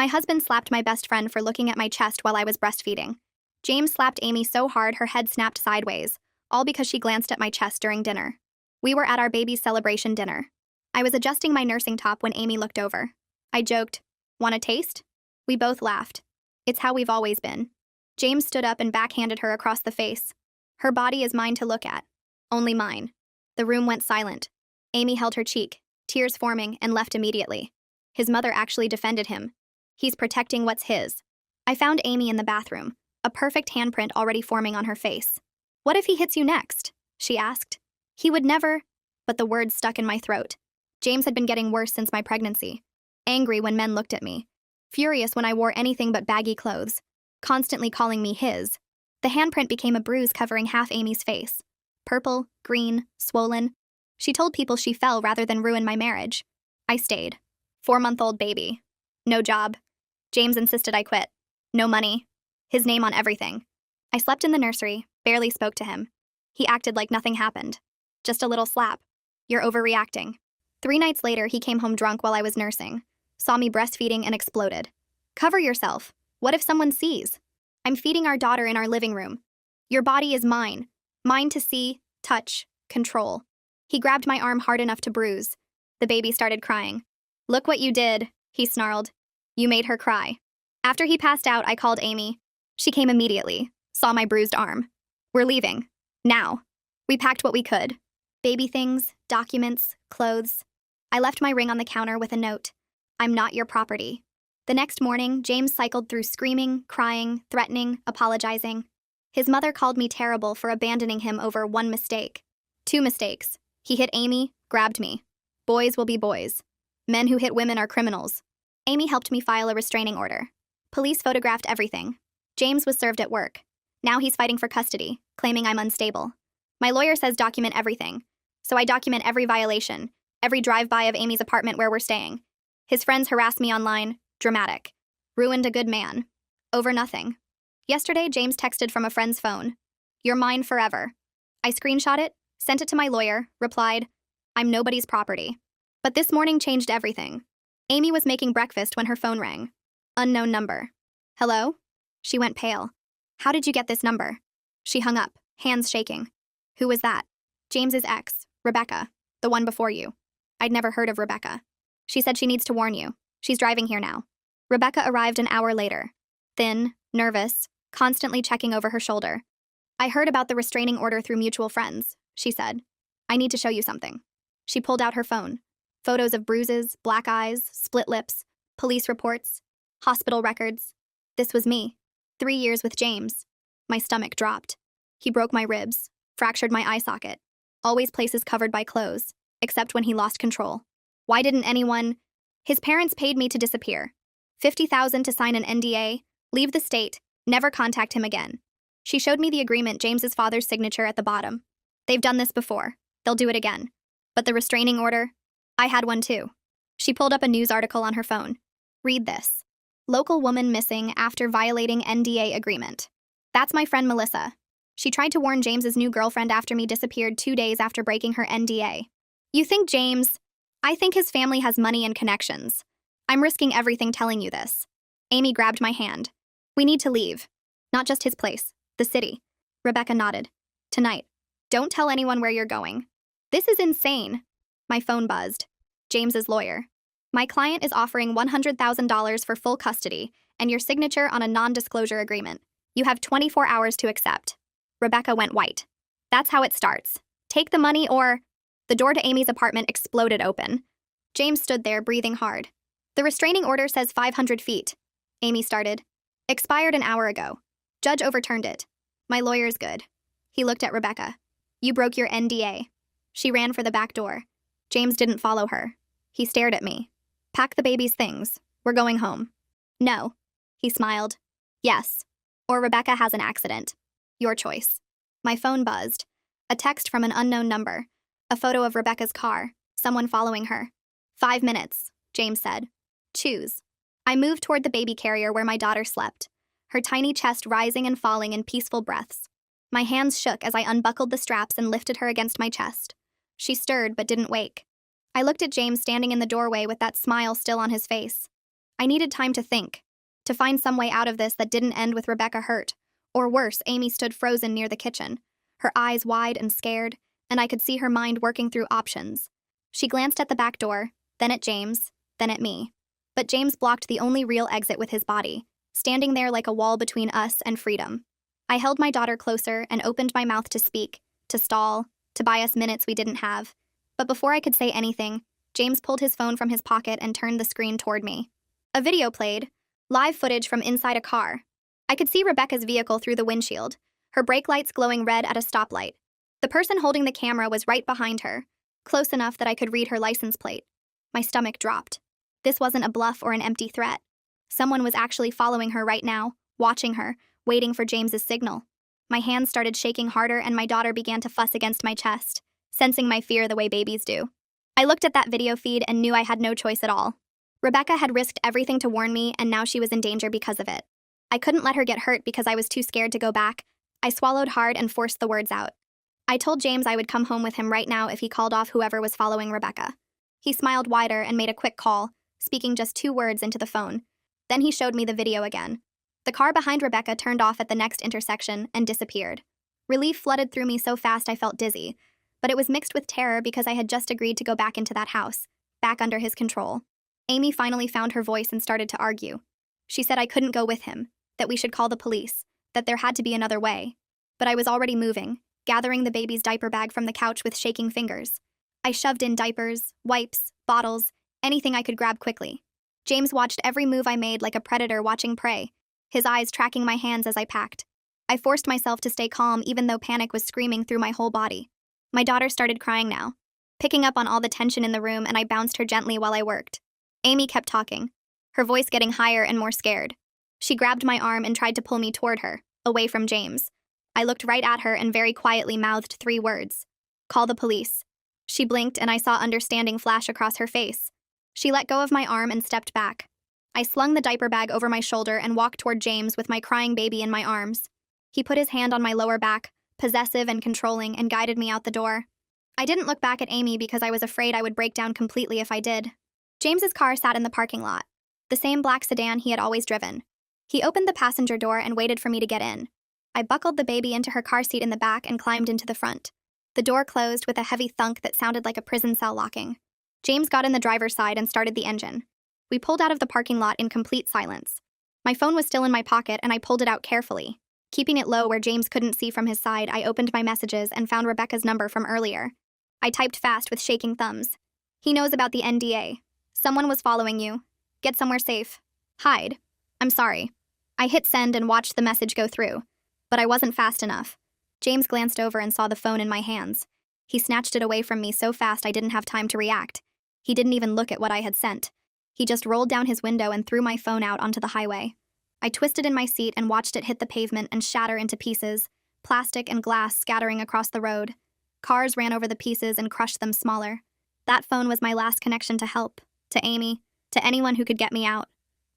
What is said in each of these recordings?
My husband slapped my best friend for looking at my chest while I was breastfeeding. James slapped Amy so hard her head snapped sideways, all because she glanced at my chest during dinner. We were at our baby's celebration dinner. I was adjusting my nursing top when Amy looked over. I joked, "Want a taste?" We both laughed. It's how we've always been. James stood up and backhanded her across the face. Her body is mine to look at. Only mine. The room went silent. Amy held her cheek, tears forming, and left immediately. His mother actually defended him. He's protecting what's his. I found Amy in the bathroom, a perfect handprint already forming on her face. "What if he hits you next?" she asked. He would never, but the words stuck in my throat. James had been getting worse since my pregnancy. Angry when men looked at me. Furious when I wore anything but baggy clothes. Constantly calling me his. The handprint became a bruise covering half Amy's face. Purple, green, swollen. She told people she fell rather than ruin my marriage. I stayed. 4-month-old baby. No job. James insisted I quit. No money. His name on everything. I slept in the nursery, barely spoke to him. He acted like nothing happened. Just a little slap. "You're overreacting." 3 nights later, he came home drunk while I was nursing. Saw me breastfeeding and exploded. "Cover yourself. What if someone sees? I'm feeding our daughter in our living room. Your body is mine. Mine to see, touch, control." He grabbed my arm hard enough to bruise. The baby started crying. "Look what you did," he snarled. "You made her cry." After he passed out, I called Amy. She came immediately, saw my bruised arm. "We're leaving. Now." We packed what we could. Baby things, documents, clothes. I left my ring on the counter with a note. "I'm not your property." The next morning, James cycled through screaming, crying, threatening, apologizing. His mother called me terrible for abandoning him over 1 mistake. 2 mistakes. He hit Amy, grabbed me. Boys will be boys. Men who hit women are criminals. Amy helped me file a restraining order. Police photographed everything. James was served at work. Now he's fighting for custody, claiming I'm unstable. My lawyer says document everything. So I document every violation, every drive-by of Amy's apartment where we're staying. His friends harass me online. Dramatic. Ruined a good man. Over nothing. Yesterday, James texted from a friend's phone. "You're mine forever." I screenshot it, sent it to my lawyer, replied, "I'm nobody's property." But this morning changed everything. Amy was making breakfast when her phone rang. Unknown number. "Hello?" She went pale. "How did you get this number?" She hung up, hands shaking. "Who was that?" "James's ex, Rebecca, the one before you." I'd never heard of Rebecca. "She said she needs to warn you. She's driving here now." Rebecca arrived an hour later. Thin, nervous, constantly checking over her shoulder. "I heard about the restraining order through mutual friends," she said. "I need to show you something." She pulled out her phone. Photos of bruises, black eyes, split lips, police reports, hospital records. This was me. 3 years with James. My stomach dropped. He broke my ribs, fractured my eye socket. Always places covered by clothes, except when he lost control. Why didn't anyone? His parents paid me to disappear. $50,000 to sign an NDA, leave the state, never contact him again. She showed me the agreement, James's father's signature at the bottom. They've done this before. They'll do it again. But the restraining order? I had one too. She pulled up a news article on her phone. "Read this. Local woman missing after violating NDA agreement." That's my friend Melissa. She tried to warn James's new girlfriend after me disappeared 2 days after breaking her NDA. You think James? I think his family has money and connections. I'm risking everything telling you this. Amy grabbed my hand. "We need to leave. Not just his place, the city." Rebecca nodded. "Tonight. Don't tell anyone where you're going." This is insane. My phone buzzed. James's lawyer. "My client is offering $100,000 for full custody and your signature on a non-disclosure agreement. You have 24 hours to accept." Rebecca went white. "That's how it starts. Take the money or..." The door to Amy's apartment exploded open. James stood there, breathing hard. "The restraining order says 500 feet. Amy started. "Expired an hour ago. Judge overturned it. My lawyer's good." He looked at Rebecca. "You broke your NDA." She ran for the back door. James didn't follow her. He stared at me. "Pack the baby's things. We're going home." "No." He smiled. "Yes. Or Rebecca has an accident. Your choice." My phone buzzed. A text from an unknown number. A photo of Rebecca's car. Someone following her. 5 minutes, James said. "Choose." I moved toward the baby carrier where my daughter slept, her tiny chest rising and falling in peaceful breaths. My hands shook as I unbuckled the straps and lifted her against my chest. She stirred but didn't wake. I looked at James standing in the doorway with that smile still on his face. I needed time to think, to find some way out of this that didn't end with Rebecca hurt. Or worse, Amy stood frozen near the kitchen, her eyes wide and scared, and I could see her mind working through options. She glanced at the back door, then at James, then at me. But James blocked the only real exit with his body, standing there like a wall between us and freedom. I held my daughter closer and opened my mouth to speak, to stall, to buy us minutes we didn't have. But before I could say anything, James pulled his phone from his pocket and turned the screen toward me. A video played, live footage from inside a car. I could see Rebecca's vehicle through the windshield, her brake lights glowing red at a stoplight. The person holding the camera was right behind her, close enough that I could read her license plate. My stomach dropped. This wasn't a bluff or an empty threat. Someone was actually following her right now, watching her, waiting for James's signal. My hands started shaking harder and my daughter began to fuss against my chest, sensing my fear the way babies do. I looked at that video feed and knew I had no choice at all. Rebecca had risked everything to warn me and now she was in danger because of it. I couldn't let her get hurt because I was too scared to go back. I swallowed hard and forced the words out. I told James I would come home with him right now if he called off whoever was following Rebecca. He smiled wider and made a quick call, speaking just 2 words into the phone. Then he showed me the video again. The car behind Rebecca turned off at the next intersection and disappeared. Relief flooded through me so fast I felt dizzy, but it was mixed with terror because I had just agreed to go back into that house, back under his control. Amy finally found her voice and started to argue. She said I couldn't go with him, that we should call the police, that there had to be another way. But I was already moving, gathering the baby's diaper bag from the couch with shaking fingers. I shoved in diapers, wipes, bottles, anything I could grab quickly. James watched every move I made like a predator watching prey, his eyes tracking my hands as I packed. I forced myself to stay calm even though panic was screaming through my whole body. My daughter started crying now, picking up on all the tension in the room, and I bounced her gently while I worked. Amy kept talking, her voice getting higher and more scared. She grabbed my arm and tried to pull me toward her, away from James. I looked right at her and very quietly mouthed 3 words. Call the police. She blinked and I saw understanding flash across her face. She let go of my arm and stepped back. I slung the diaper bag over my shoulder and walked toward James with my crying baby in my arms. He put his hand on my lower back, possessive and controlling, and guided me out the door. I didn't look back at Amy because I was afraid I would break down completely if I did. James's car sat in the parking lot, the same black sedan he had always driven. He opened the passenger door and waited for me to get in. I buckled the baby into her car seat in the back and climbed into the front. The door closed with a heavy thunk that sounded like a prison cell locking. James got in the driver's side and started the engine. We pulled out of the parking lot in complete silence. My phone was still in my pocket and I pulled it out carefully. Keeping it low where James couldn't see from his side, I opened my messages and found Rebecca's number from earlier. I typed fast with shaking thumbs. He knows about the NDA. Someone was following you. Get somewhere safe. Hide. I'm sorry. I hit send and watched the message go through. But I wasn't fast enough. James glanced over and saw the phone in my hands. He snatched it away from me so fast I didn't have time to react. He didn't even look at what I had sent. He just rolled down his window and threw my phone out onto the highway. I twisted in my seat and watched it hit the pavement and shatter into pieces, plastic and glass scattering across the road. Cars ran over the pieces and crushed them smaller. That phone was my last connection to help, to Amy, to anyone who could get me out.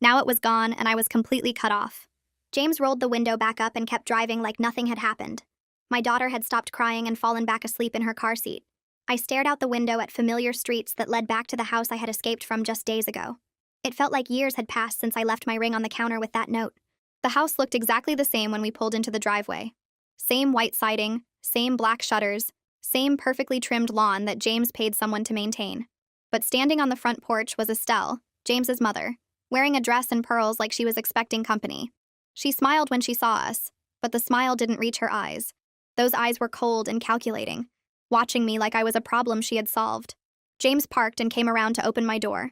Now it was gone and I was completely cut off. James rolled the window back up and kept driving like nothing had happened. My daughter had stopped crying and fallen back asleep in her car seat. I stared out the window at familiar streets that led back to the house I had escaped from just days ago. It felt like years had passed since I left my ring on the counter with that note. The house looked exactly the same when we pulled into the driveway. Same white siding, same black shutters, same perfectly trimmed lawn that James paid someone to maintain. But standing on the front porch was Estelle, James's mother, wearing a dress and pearls like she was expecting company. She smiled when she saw us, but the smile didn't reach her eyes. Those eyes were cold and calculating, watching me like I was a problem she had solved. James parked and came around to open my door.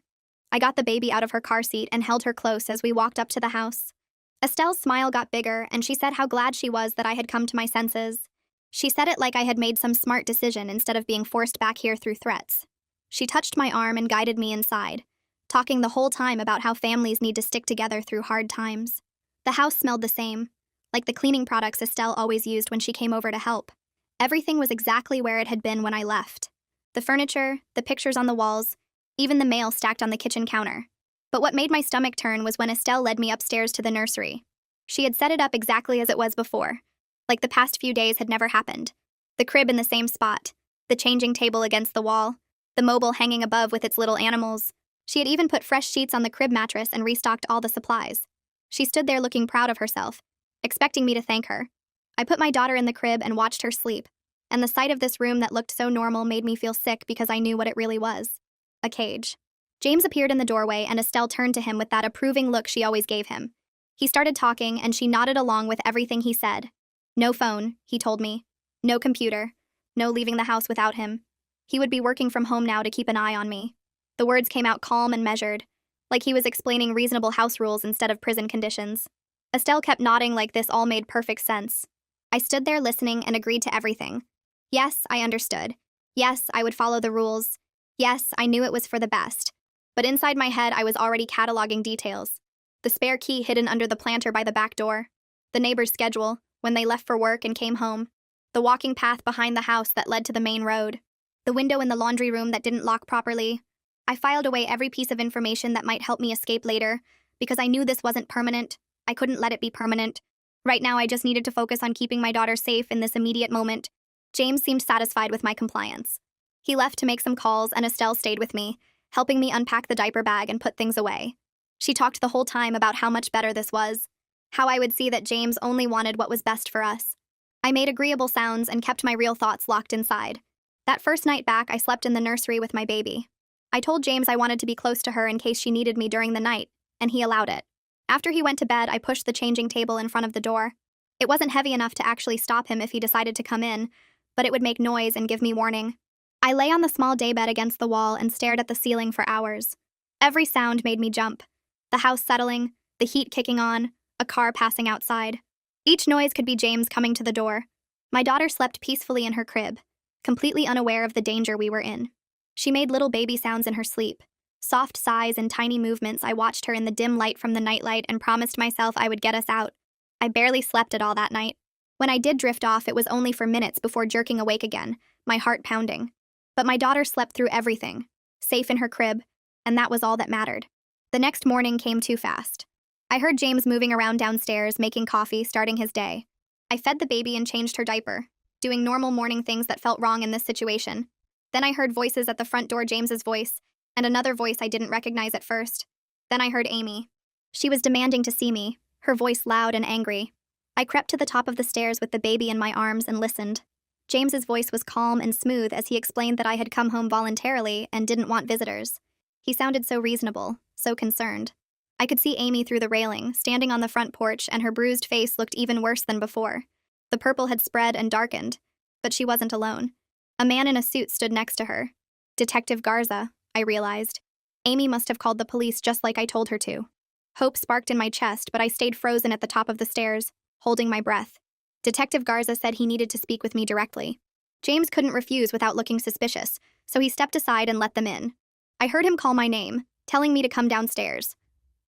I got the baby out of her car seat and held her close as we walked up to the house. Estelle's smile got bigger and she said how glad she was that I had come to my senses. She said it like I had made some smart decision instead of being forced back here through threats. She touched my arm and guided me inside, talking the whole time about how families need to stick together through hard times. The house smelled the same, like the cleaning products Estelle always used when she came over to help. Everything was exactly where it had been when I left. The furniture, the pictures on the walls, even the mail stacked on the kitchen counter. But what made my stomach turn was when Estelle led me upstairs to the nursery. She had set it up exactly as it was before, like the past few days had never happened. The crib in the same spot, the changing table against the wall, the mobile hanging above with its little animals, She had even put fresh sheets on the crib mattress and restocked all the supplies. She stood there looking proud of herself, expecting me to thank her. I put my daughter in the crib and watched her sleep, and the sight of this room that looked so normal made me feel sick because I knew what it really was. A cage. James appeared in the doorway and Estelle turned to him with that approving look she always gave him. He started talking and she nodded along with everything he said. No phone, he told me. No computer. No leaving the house without him. He would be working from home now to keep an eye on me. The words came out calm and measured, like he was explaining reasonable house rules instead of prison conditions. Estelle kept nodding like this all made perfect sense. I stood there listening and agreed to everything. Yes, I understood. Yes, I would follow the rules. Yes, I knew it was for the best. But inside my head, I was already cataloging details. The spare key hidden under the planter by the back door. The neighbor's schedule, when they left for work and came home. The walking path behind the house that led to the main road. The window in the laundry room that didn't lock properly. I filed away every piece of information that might help me escape later, because I knew this wasn't permanent. I couldn't let it be permanent. Right now, I just needed to focus on keeping my daughter safe in this immediate moment. James seemed satisfied with my compliance. He left to make some calls, and Estelle stayed with me, helping me unpack the diaper bag and put things away. She talked the whole time about how much better this was, how I would see that James only wanted what was best for us. I made agreeable sounds and kept my real thoughts locked inside. That first night back, I slept in the nursery with my baby. I told James I wanted to be close to her in case she needed me during the night, and he allowed it. After he went to bed, I pushed the changing table in front of the door. It wasn't heavy enough to actually stop him if he decided to come in, but it would make noise and give me warning. I lay on the small daybed against the wall and stared at the ceiling for hours. Every sound made me jump. The house settling, the heat kicking on, a car passing outside. Each noise could be James coming to the door. My daughter slept peacefully in her crib, completely unaware of the danger we were in. She made little baby sounds in her sleep. Soft sighs and tiny movements. I watched her in the dim light from the nightlight and promised myself I would get us out. I barely slept at all that night. When I did drift off, it was only for minutes before jerking awake again, my heart pounding. But my daughter slept through everything, safe in her crib, and that was all that mattered. The next morning came too fast. I heard James moving around downstairs, making coffee, starting his day. I fed the baby and changed her diaper, doing normal morning things that felt wrong in this situation. Then I heard voices at the front door, James's voice, and another voice I didn't recognize at first. Then I heard Amy. She was demanding to see me, her voice loud and angry. I crept to the top of the stairs with the baby in my arms and listened. James's voice was calm and smooth as he explained that I had come home voluntarily and didn't want visitors. He sounded so reasonable, so concerned. I could see Amy through the railing, standing on the front porch, and her bruised face looked even worse than before. The purple had spread and darkened, but she wasn't alone. A man in a suit stood next to her. Detective Garza, I realized. Amy must have called the police just like I told her to. Hope sparked in my chest, but I stayed frozen at the top of the stairs, holding my breath. Detective Garza said he needed to speak with me directly. James couldn't refuse without looking suspicious, so he stepped aside and let them in. I heard him call my name, telling me to come downstairs.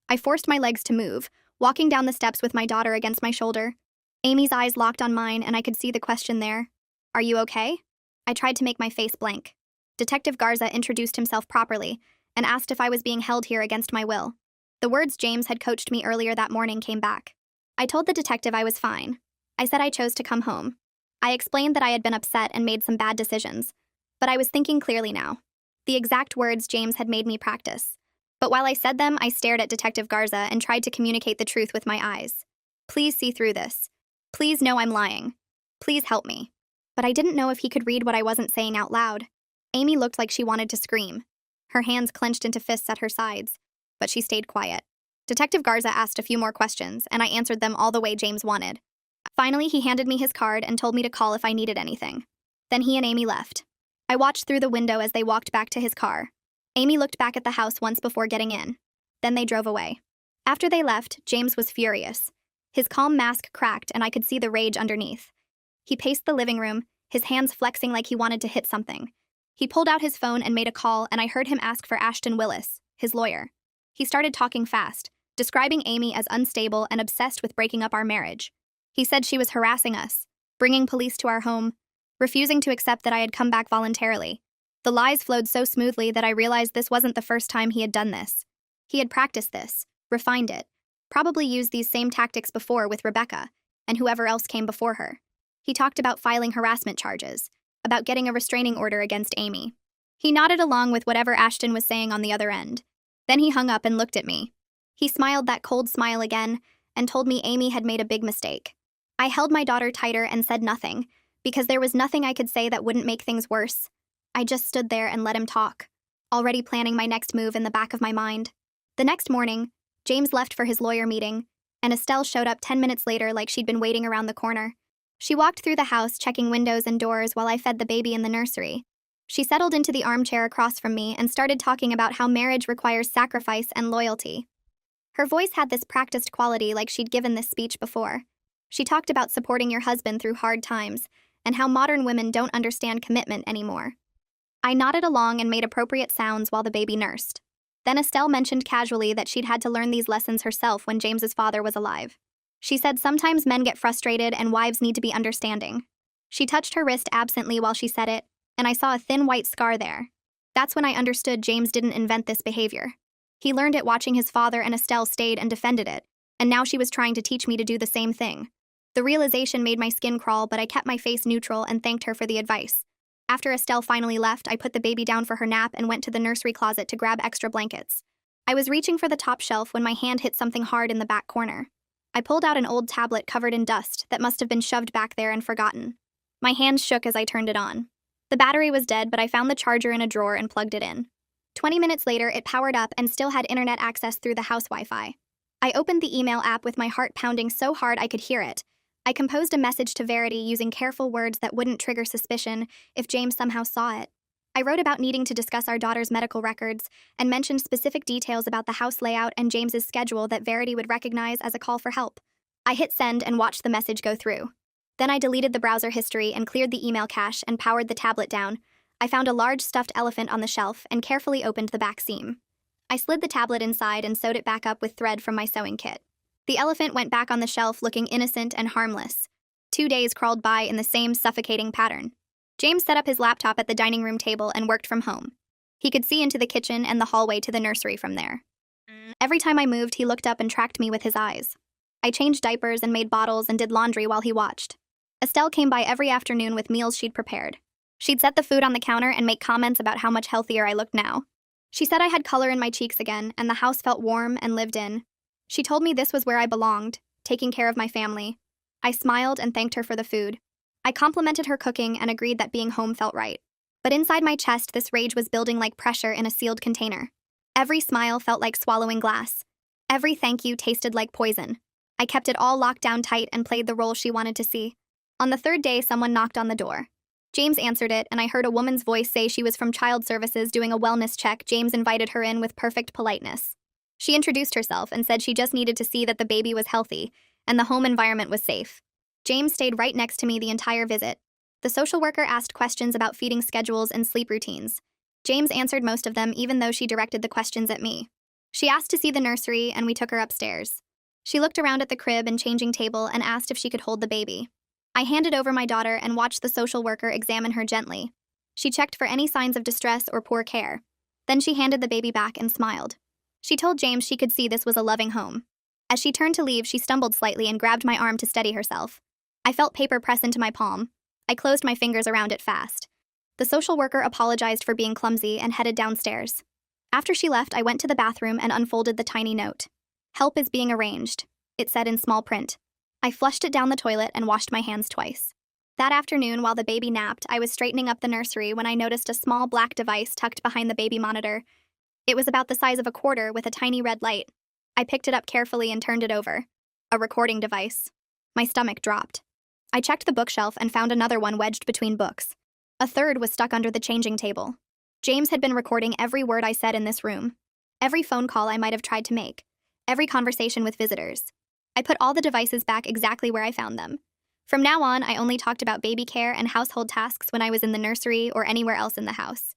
I forced my legs to move, walking down the steps with my daughter against my shoulder. Amy's eyes locked on mine, and I could see the question there. Are you okay? I tried to make my face blank. Detective Garza introduced himself properly and asked if I was being held here against my will. The words James had coached me earlier that morning came back. I told the detective I was fine. I said I chose to come home. I explained that I had been upset and made some bad decisions, but I was thinking clearly now. The exact words James had made me practice. But while I said them, I stared at Detective Garza and tried to communicate the truth with my eyes. Please see through this. Please know I'm lying. Please help me. But I didn't know if he could read what I wasn't saying out loud. Amy looked like she wanted to scream. Her hands clenched into fists at her sides, but she stayed quiet. Detective Garza asked a few more questions, and I answered them all the way James wanted. Finally, he handed me his card and told me to call if I needed anything. Then he and Amy left. I watched through the window as they walked back to his car. Amy looked back at the house once before getting in. Then they drove away. After they left, James was furious. His calm mask cracked, and I could see the rage underneath. He paced the living room, his hands flexing like he wanted to hit something. He pulled out his phone and made a call, and I heard him ask for Ashton Willis, his lawyer. He started talking fast, describing Amy as unstable and obsessed with breaking up our marriage. He said she was harassing us, bringing police to our home, refusing to accept that I had come back voluntarily. The lies flowed so smoothly that I realized this wasn't the first time he had done this. He had practiced this, refined it, probably used these same tactics before with Rebecca and whoever else came before her. He talked about filing harassment charges, about getting a restraining order against Amy. He nodded along with whatever Ashton was saying on the other end. Then he hung up and looked at me. He smiled that cold smile again and told me Amy had made a big mistake. I held my daughter tighter and said nothing, because there was nothing I could say that wouldn't make things worse. I just stood there and let him talk, already planning my next move in the back of my mind. The next morning, James left for his lawyer meeting, and Estelle showed up 10 minutes later like she'd been waiting around the corner. She walked through the house, checking windows and doors while I fed the baby in the nursery. She settled into the armchair across from me and started talking about how marriage requires sacrifice and loyalty. Her voice had this practiced quality like she'd given this speech before. She talked about supporting your husband through hard times and how modern women don't understand commitment anymore. I nodded along and made appropriate sounds while the baby nursed. Then Estelle mentioned casually that she'd had to learn these lessons herself when James's father was alive. She said sometimes men get frustrated and wives need to be understanding. She touched her wrist absently while she said it, and I saw a thin white scar there. That's when I understood James didn't invent this behavior. He learned it watching his father, and Estelle stayed and defended it, and now she was trying to teach me to do the same thing. The realization made my skin crawl, but I kept my face neutral and thanked her for the advice. After Estelle finally left, I put the baby down for her nap and went to the nursery closet to grab extra blankets. I was reaching for the top shelf when my hand hit something hard in the back corner. I pulled out an old tablet covered in dust that must have been shoved back there and forgotten. My hands shook as I turned it on. The battery was dead, but I found the charger in a drawer and plugged it in. 20 minutes later, it powered up and still had internet access through the house Wi-Fi. I opened the email app with my heart pounding so hard I could hear it. I composed a message to Verity using careful words that wouldn't trigger suspicion if James somehow saw it. I wrote about needing to discuss our daughter's medical records and mentioned specific details about the house layout and James's schedule that Verity would recognize as a call for help. I hit send and watched the message go through. Then I deleted the browser history and cleared the email cache and powered the tablet down. I found a large stuffed elephant on the shelf and carefully opened the back seam. I slid the tablet inside and sewed it back up with thread from my sewing kit. The elephant went back on the shelf looking innocent and harmless. 2 days crawled by in the same suffocating pattern. James set up his laptop at the dining room table and worked from home. He could see into the kitchen and the hallway to the nursery from there. Every time I moved, he looked up and tracked me with his eyes. I changed diapers and made bottles and did laundry while he watched. Estelle came by every afternoon with meals she'd prepared. She'd set the food on the counter and make comments about how much healthier I looked now. She said I had color in my cheeks again, and the house felt warm and lived in. She told me this was where I belonged, taking care of my family. I smiled and thanked her for the food. I complimented her cooking and agreed that being home felt right. But inside my chest, this rage was building like pressure in a sealed container. Every smile felt like swallowing glass. Every thank you tasted like poison. I kept it all locked down tight and played the role she wanted to see. On the third day, someone knocked on the door. James answered it, and I heard a woman's voice say she was from Child Services doing a wellness check. James invited her in with perfect politeness. She introduced herself and said she just needed to see that the baby was healthy and the home environment was safe. James stayed right next to me the entire visit. The social worker asked questions about feeding schedules and sleep routines. James answered most of them, even though she directed the questions at me. She asked to see the nursery, and we took her upstairs. She looked around at the crib and changing table and asked if she could hold the baby. I handed over my daughter and watched the social worker examine her gently. She checked for any signs of distress or poor care. Then she handed the baby back and smiled. She told James she could see this was a loving home. As she turned to leave, she stumbled slightly and grabbed my arm to steady herself. I felt paper press into my palm. I closed my fingers around it fast. The social worker apologized for being clumsy and headed downstairs. After she left, I went to the bathroom and unfolded the tiny note. "Help is being arranged," it said in small print. I flushed it down the toilet and washed my hands twice. That afternoon, while the baby napped, I was straightening up the nursery when I noticed a small black device tucked behind the baby monitor. It was about the size of a quarter with a tiny red light. I picked it up carefully and turned it over. A recording device. My stomach dropped. I checked the bookshelf and found another one wedged between books. A third was stuck under the changing table. James had been recording every word I said in this room. Every phone call I might have tried to make. Every conversation with visitors. I put all the devices back exactly where I found them. From now on, I only talked about baby care and household tasks when I was in the nursery or anywhere else in the house.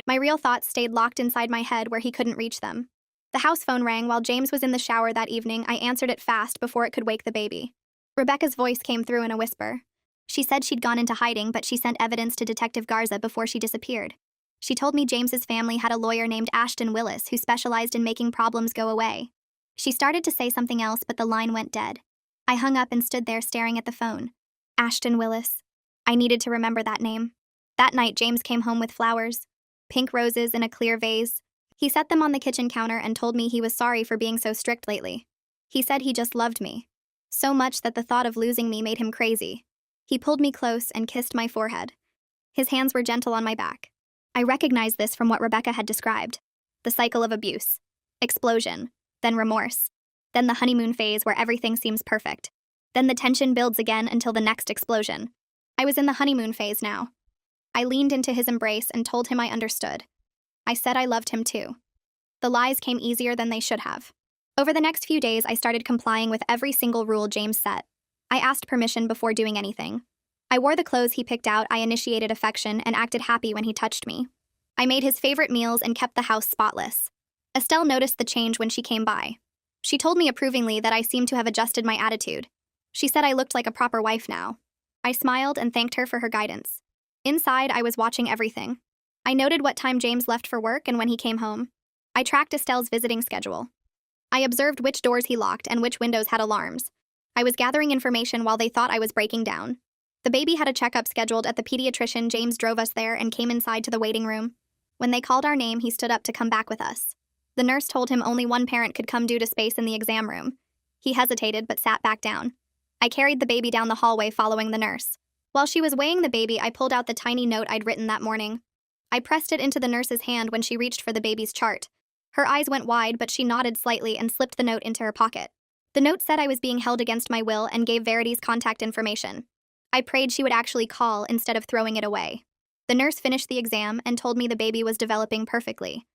My real thoughts stayed locked inside my head where he couldn't reach them. The house phone rang while James was in the shower that evening. I answered it fast before it could wake the baby. Rebecca's voice came through in a whisper. She said she'd gone into hiding, but she sent evidence to Detective Garza before she disappeared. She told me James's family had a lawyer named Ashton Willis who specialized in making problems go away. She started to say something else, but the line went dead. I hung up and stood there staring at the phone. Ashton Willis. I needed to remember that name. That night, James came home with flowers. Pink roses in a clear vase. He set them on the kitchen counter and told me he was sorry for being so strict lately. He said he just loved me. So much that the thought of losing me made him crazy. He pulled me close and kissed my forehead. His hands were gentle on my back. I recognized this from what Rebecca had described. The cycle of abuse. Explosion. Then remorse. Then the honeymoon phase where everything seems perfect. Then the tension builds again until the next explosion. I was in the honeymoon phase now. I leaned into his embrace and told him I understood. I said I loved him too. The lies came easier than they should have. Over the next few days, I started complying with every single rule James set. I asked permission before doing anything. I wore the clothes he picked out, I initiated affection, and acted happy when he touched me. I made his favorite meals and kept the house spotless. Estelle noticed the change when she came by. She told me approvingly that I seemed to have adjusted my attitude. She said I looked like a proper wife now. I smiled and thanked her for her guidance. Inside, I was watching everything. I noted what time James left for work and when he came home. I tracked Estelle's visiting schedule. I observed which doors he locked and which windows had alarms. I was gathering information while they thought I was breaking down. The baby had a checkup scheduled at the pediatrician. James drove us there and came inside to the waiting room. When they called our name, he stood up to come back with us. The nurse told him only one parent could come due to space in the exam room. He hesitated but sat back down. I carried the baby down the hallway following the nurse. While she was weighing the baby, I pulled out the tiny note I'd written that morning. I pressed it into the nurse's hand when she reached for the baby's chart. Her eyes went wide, but she nodded slightly and slipped the note into her pocket. The note said I was being held against my will and gave Verity's contact information. I prayed she would actually call instead of throwing it away. The nurse finished the exam and told me the baby was developing perfectly.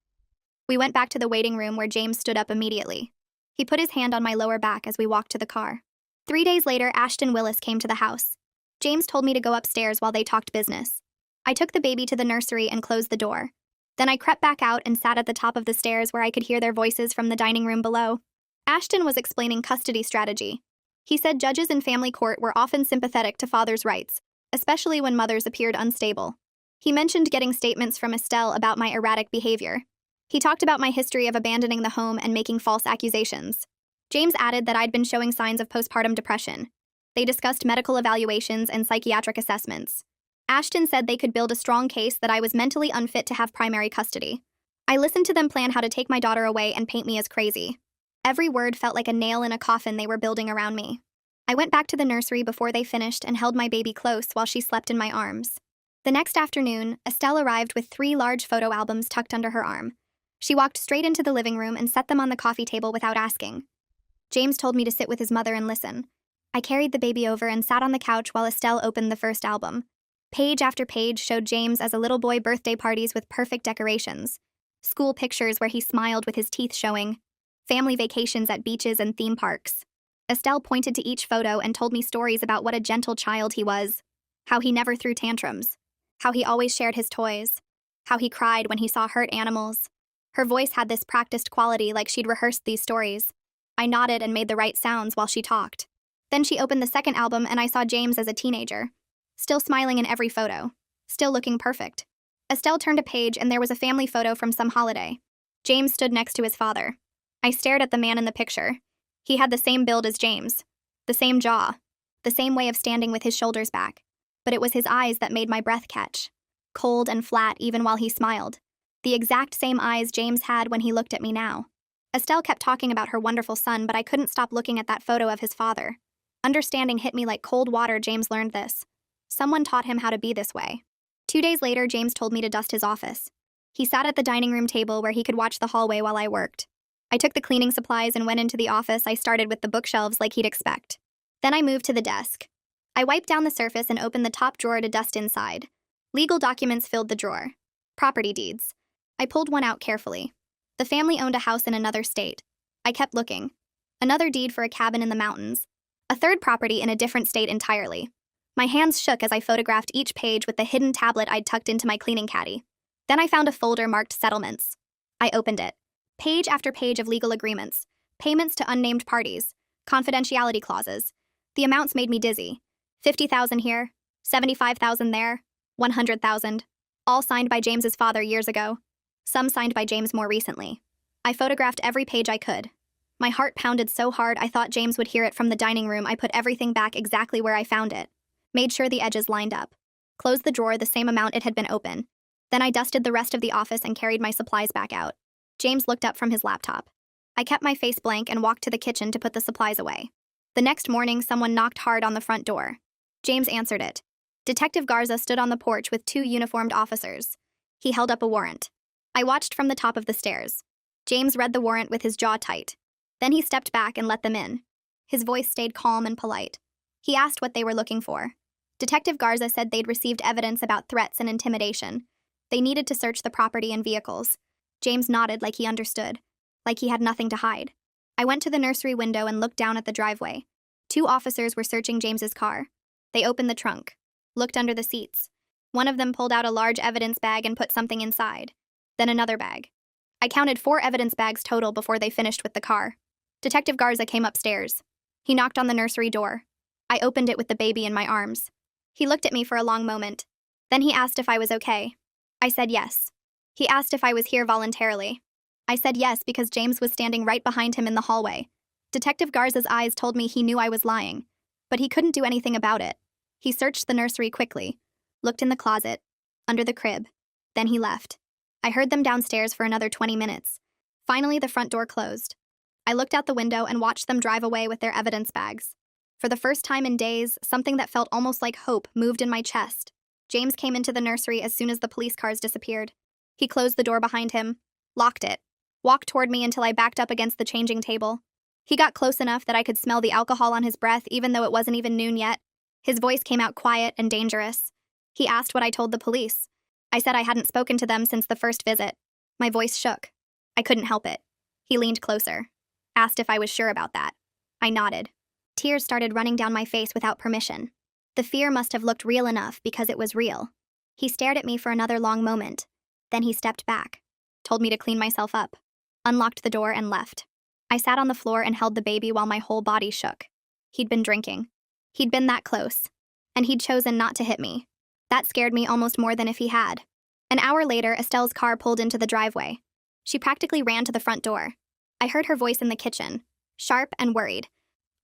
We went back to the waiting room where James stood up immediately. He put his hand on my lower back as we walked to the car. 3 days later, Ashton Willis came to the house. James told me to go upstairs while they talked business. I took the baby to the nursery and closed the door. Then I crept back out and sat at the top of the stairs where I could hear their voices from the dining room below. Ashton was explaining custody strategy. He said judges in family court were often sympathetic to fathers' rights, especially when mothers appeared unstable. He mentioned getting statements from Estelle about my erratic behavior. He talked about my history of abandoning the home and making false accusations. James added that I'd been showing signs of postpartum depression. They discussed medical evaluations and psychiatric assessments. Ashton said they could build a strong case that I was mentally unfit to have primary custody. I listened to them plan how to take my daughter away and paint me as crazy. Every word felt like a nail in a coffin they were building around me. I went back to the nursery before they finished and held my baby close while she slept in my arms. The next afternoon, Estelle arrived with 3 large photo albums tucked under her arm. She walked straight into the living room and set them on the coffee table without asking. James told me to sit with his mother and listen. I carried the baby over and sat on the couch while Estelle opened the first album. Page after page showed James as a little boy birthday parties with perfect decorations, school pictures where he smiled with his teeth showing, family vacations at beaches and theme parks. Estelle pointed to each photo and told me stories about what a gentle child he was, how he never threw tantrums, how he always shared his toys, how he cried when he saw hurt animals. Her voice had this practiced quality like she'd rehearsed these stories. I nodded and made the right sounds while she talked. Then she opened the second album and I saw James as a teenager. Still smiling in every photo. Still looking perfect. Estelle turned a page and there was a family photo from some holiday. James stood next to his father. I stared at the man in the picture. He had the same build as James. The same jaw. The same way of standing with his shoulders back. But it was his eyes that made my breath catch. Cold and flat even while he smiled. The exact same eyes James had when he looked at me now. Estelle kept talking about her wonderful son, but I couldn't stop looking at that photo of his father. Understanding hit me like cold water. James learned this. Someone taught him how to be this way. 2 days later, James told me to dust his office. He sat at the dining room table where he could watch the hallway while I worked. I took the cleaning supplies and went into the office. I started with the bookshelves like he'd expect. Then I moved to the desk. I wiped down the surface and opened the top drawer to dust inside. Legal documents filled the drawer. Property deeds. I pulled one out carefully. The family owned a house in another state. I kept looking. Another deed for a cabin in the mountains. A third property in a different state entirely. My hands shook as I photographed each page with the hidden tablet I'd tucked into my cleaning caddy. Then I found a folder marked settlements. I opened it. Page after page of legal agreements. Payments to unnamed parties. Confidentiality clauses. The amounts made me dizzy. 50,000 here, 75,000 there, 100,000. All signed by James's father years ago. Some signed by James more recently. I photographed every page I could. My heart pounded so hard I thought James would hear it from the dining room. I put everything back exactly where I found it. Made sure the edges lined up. Closed the drawer the same amount it had been open. Then I dusted the rest of the office and carried my supplies back out. James looked up from his laptop. I kept my face blank and walked to the kitchen to put the supplies away. The next morning, someone knocked hard on the front door. James answered it. Detective Garza stood on the porch with two uniformed officers. He held up a warrant. I watched from the top of the stairs. James read the warrant with his jaw tight. Then he stepped back and let them in. His voice stayed calm and polite. He asked what they were looking for. Detective Garza said they'd received evidence about threats and intimidation. They needed to search the property and vehicles. James nodded like he understood, like he had nothing to hide. I went to the nursery window and looked down at the driveway. Two officers were searching James's car. They opened the trunk, looked under the seats. One of them pulled out a large evidence bag and put something inside. Then another bag. I counted 4 evidence bags total before they finished with the car. Detective Garza came upstairs. He knocked on the nursery door. I opened it with the baby in my arms. He looked at me for a long moment. Then he asked if I was okay. I said yes. He asked if I was here voluntarily. I said yes because James was standing right behind him in the hallway. Detective Garza's eyes told me he knew I was lying, but he couldn't do anything about it. He searched the nursery quickly, looked in the closet, under the crib. Then he left. I heard them downstairs for another 20 minutes. Finally, the front door closed. I looked out the window and watched them drive away with their evidence bags. For the first time in days, something that felt almost like hope moved in my chest. James came into the nursery as soon as the police cars disappeared. He closed the door behind him, locked it, walked toward me until I backed up against the changing table. He got close enough that I could smell the alcohol on his breath even though it wasn't even noon yet. His voice came out quiet and dangerous. He asked what I told the police. I said I hadn't spoken to them since the first visit. My voice shook. I couldn't help it. He leaned closer, asked if I was sure about that. I nodded. Tears started running down my face without permission. The fear must have looked real enough because it was real. He stared at me for another long moment. Then he stepped back, told me to clean myself up, unlocked the door and left. I sat on the floor and held the baby while my whole body shook. He'd been drinking. He'd been that close. And he'd chosen not to hit me. That scared me almost more than if he had. An hour later, Estelle's car pulled into the driveway. She practically ran to the front door. I heard her voice in the kitchen, sharp and worried.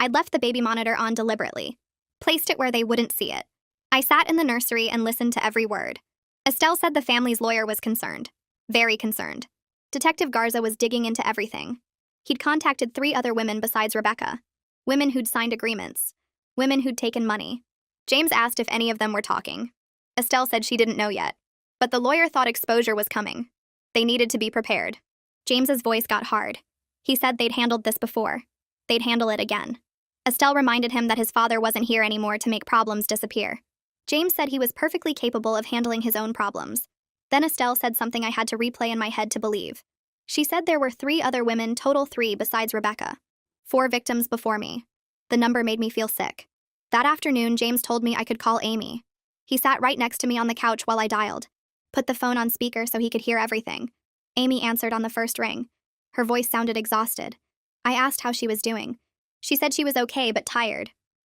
I'd left the baby monitor on deliberately, placed it where they wouldn't see it. I sat in the nursery and listened to every word. Estelle said the family's lawyer was concerned. Very concerned. Detective Garza was digging into everything. He'd contacted 3 other women besides Rebecca. Women who'd signed agreements. Women who'd taken money. James asked if any of them were talking. Estelle said she didn't know yet. But the lawyer thought exposure was coming. They needed to be prepared. James's voice got hard. He said they'd handled this before. They'd handle it again. Estelle reminded him that his father wasn't here anymore to make problems disappear. James said he was perfectly capable of handling his own problems. Then Estelle said something I had to replay in my head to believe. She said there were 3 other women, total 3 besides Rebecca. 4 victims before me. The number made me feel sick. That afternoon, James told me I could call Amy. He sat right next to me on the couch while I dialed. Put the phone on speaker so he could hear everything. Amy answered on the first ring. Her voice sounded exhausted. I asked how she was doing. She said she was okay but tired.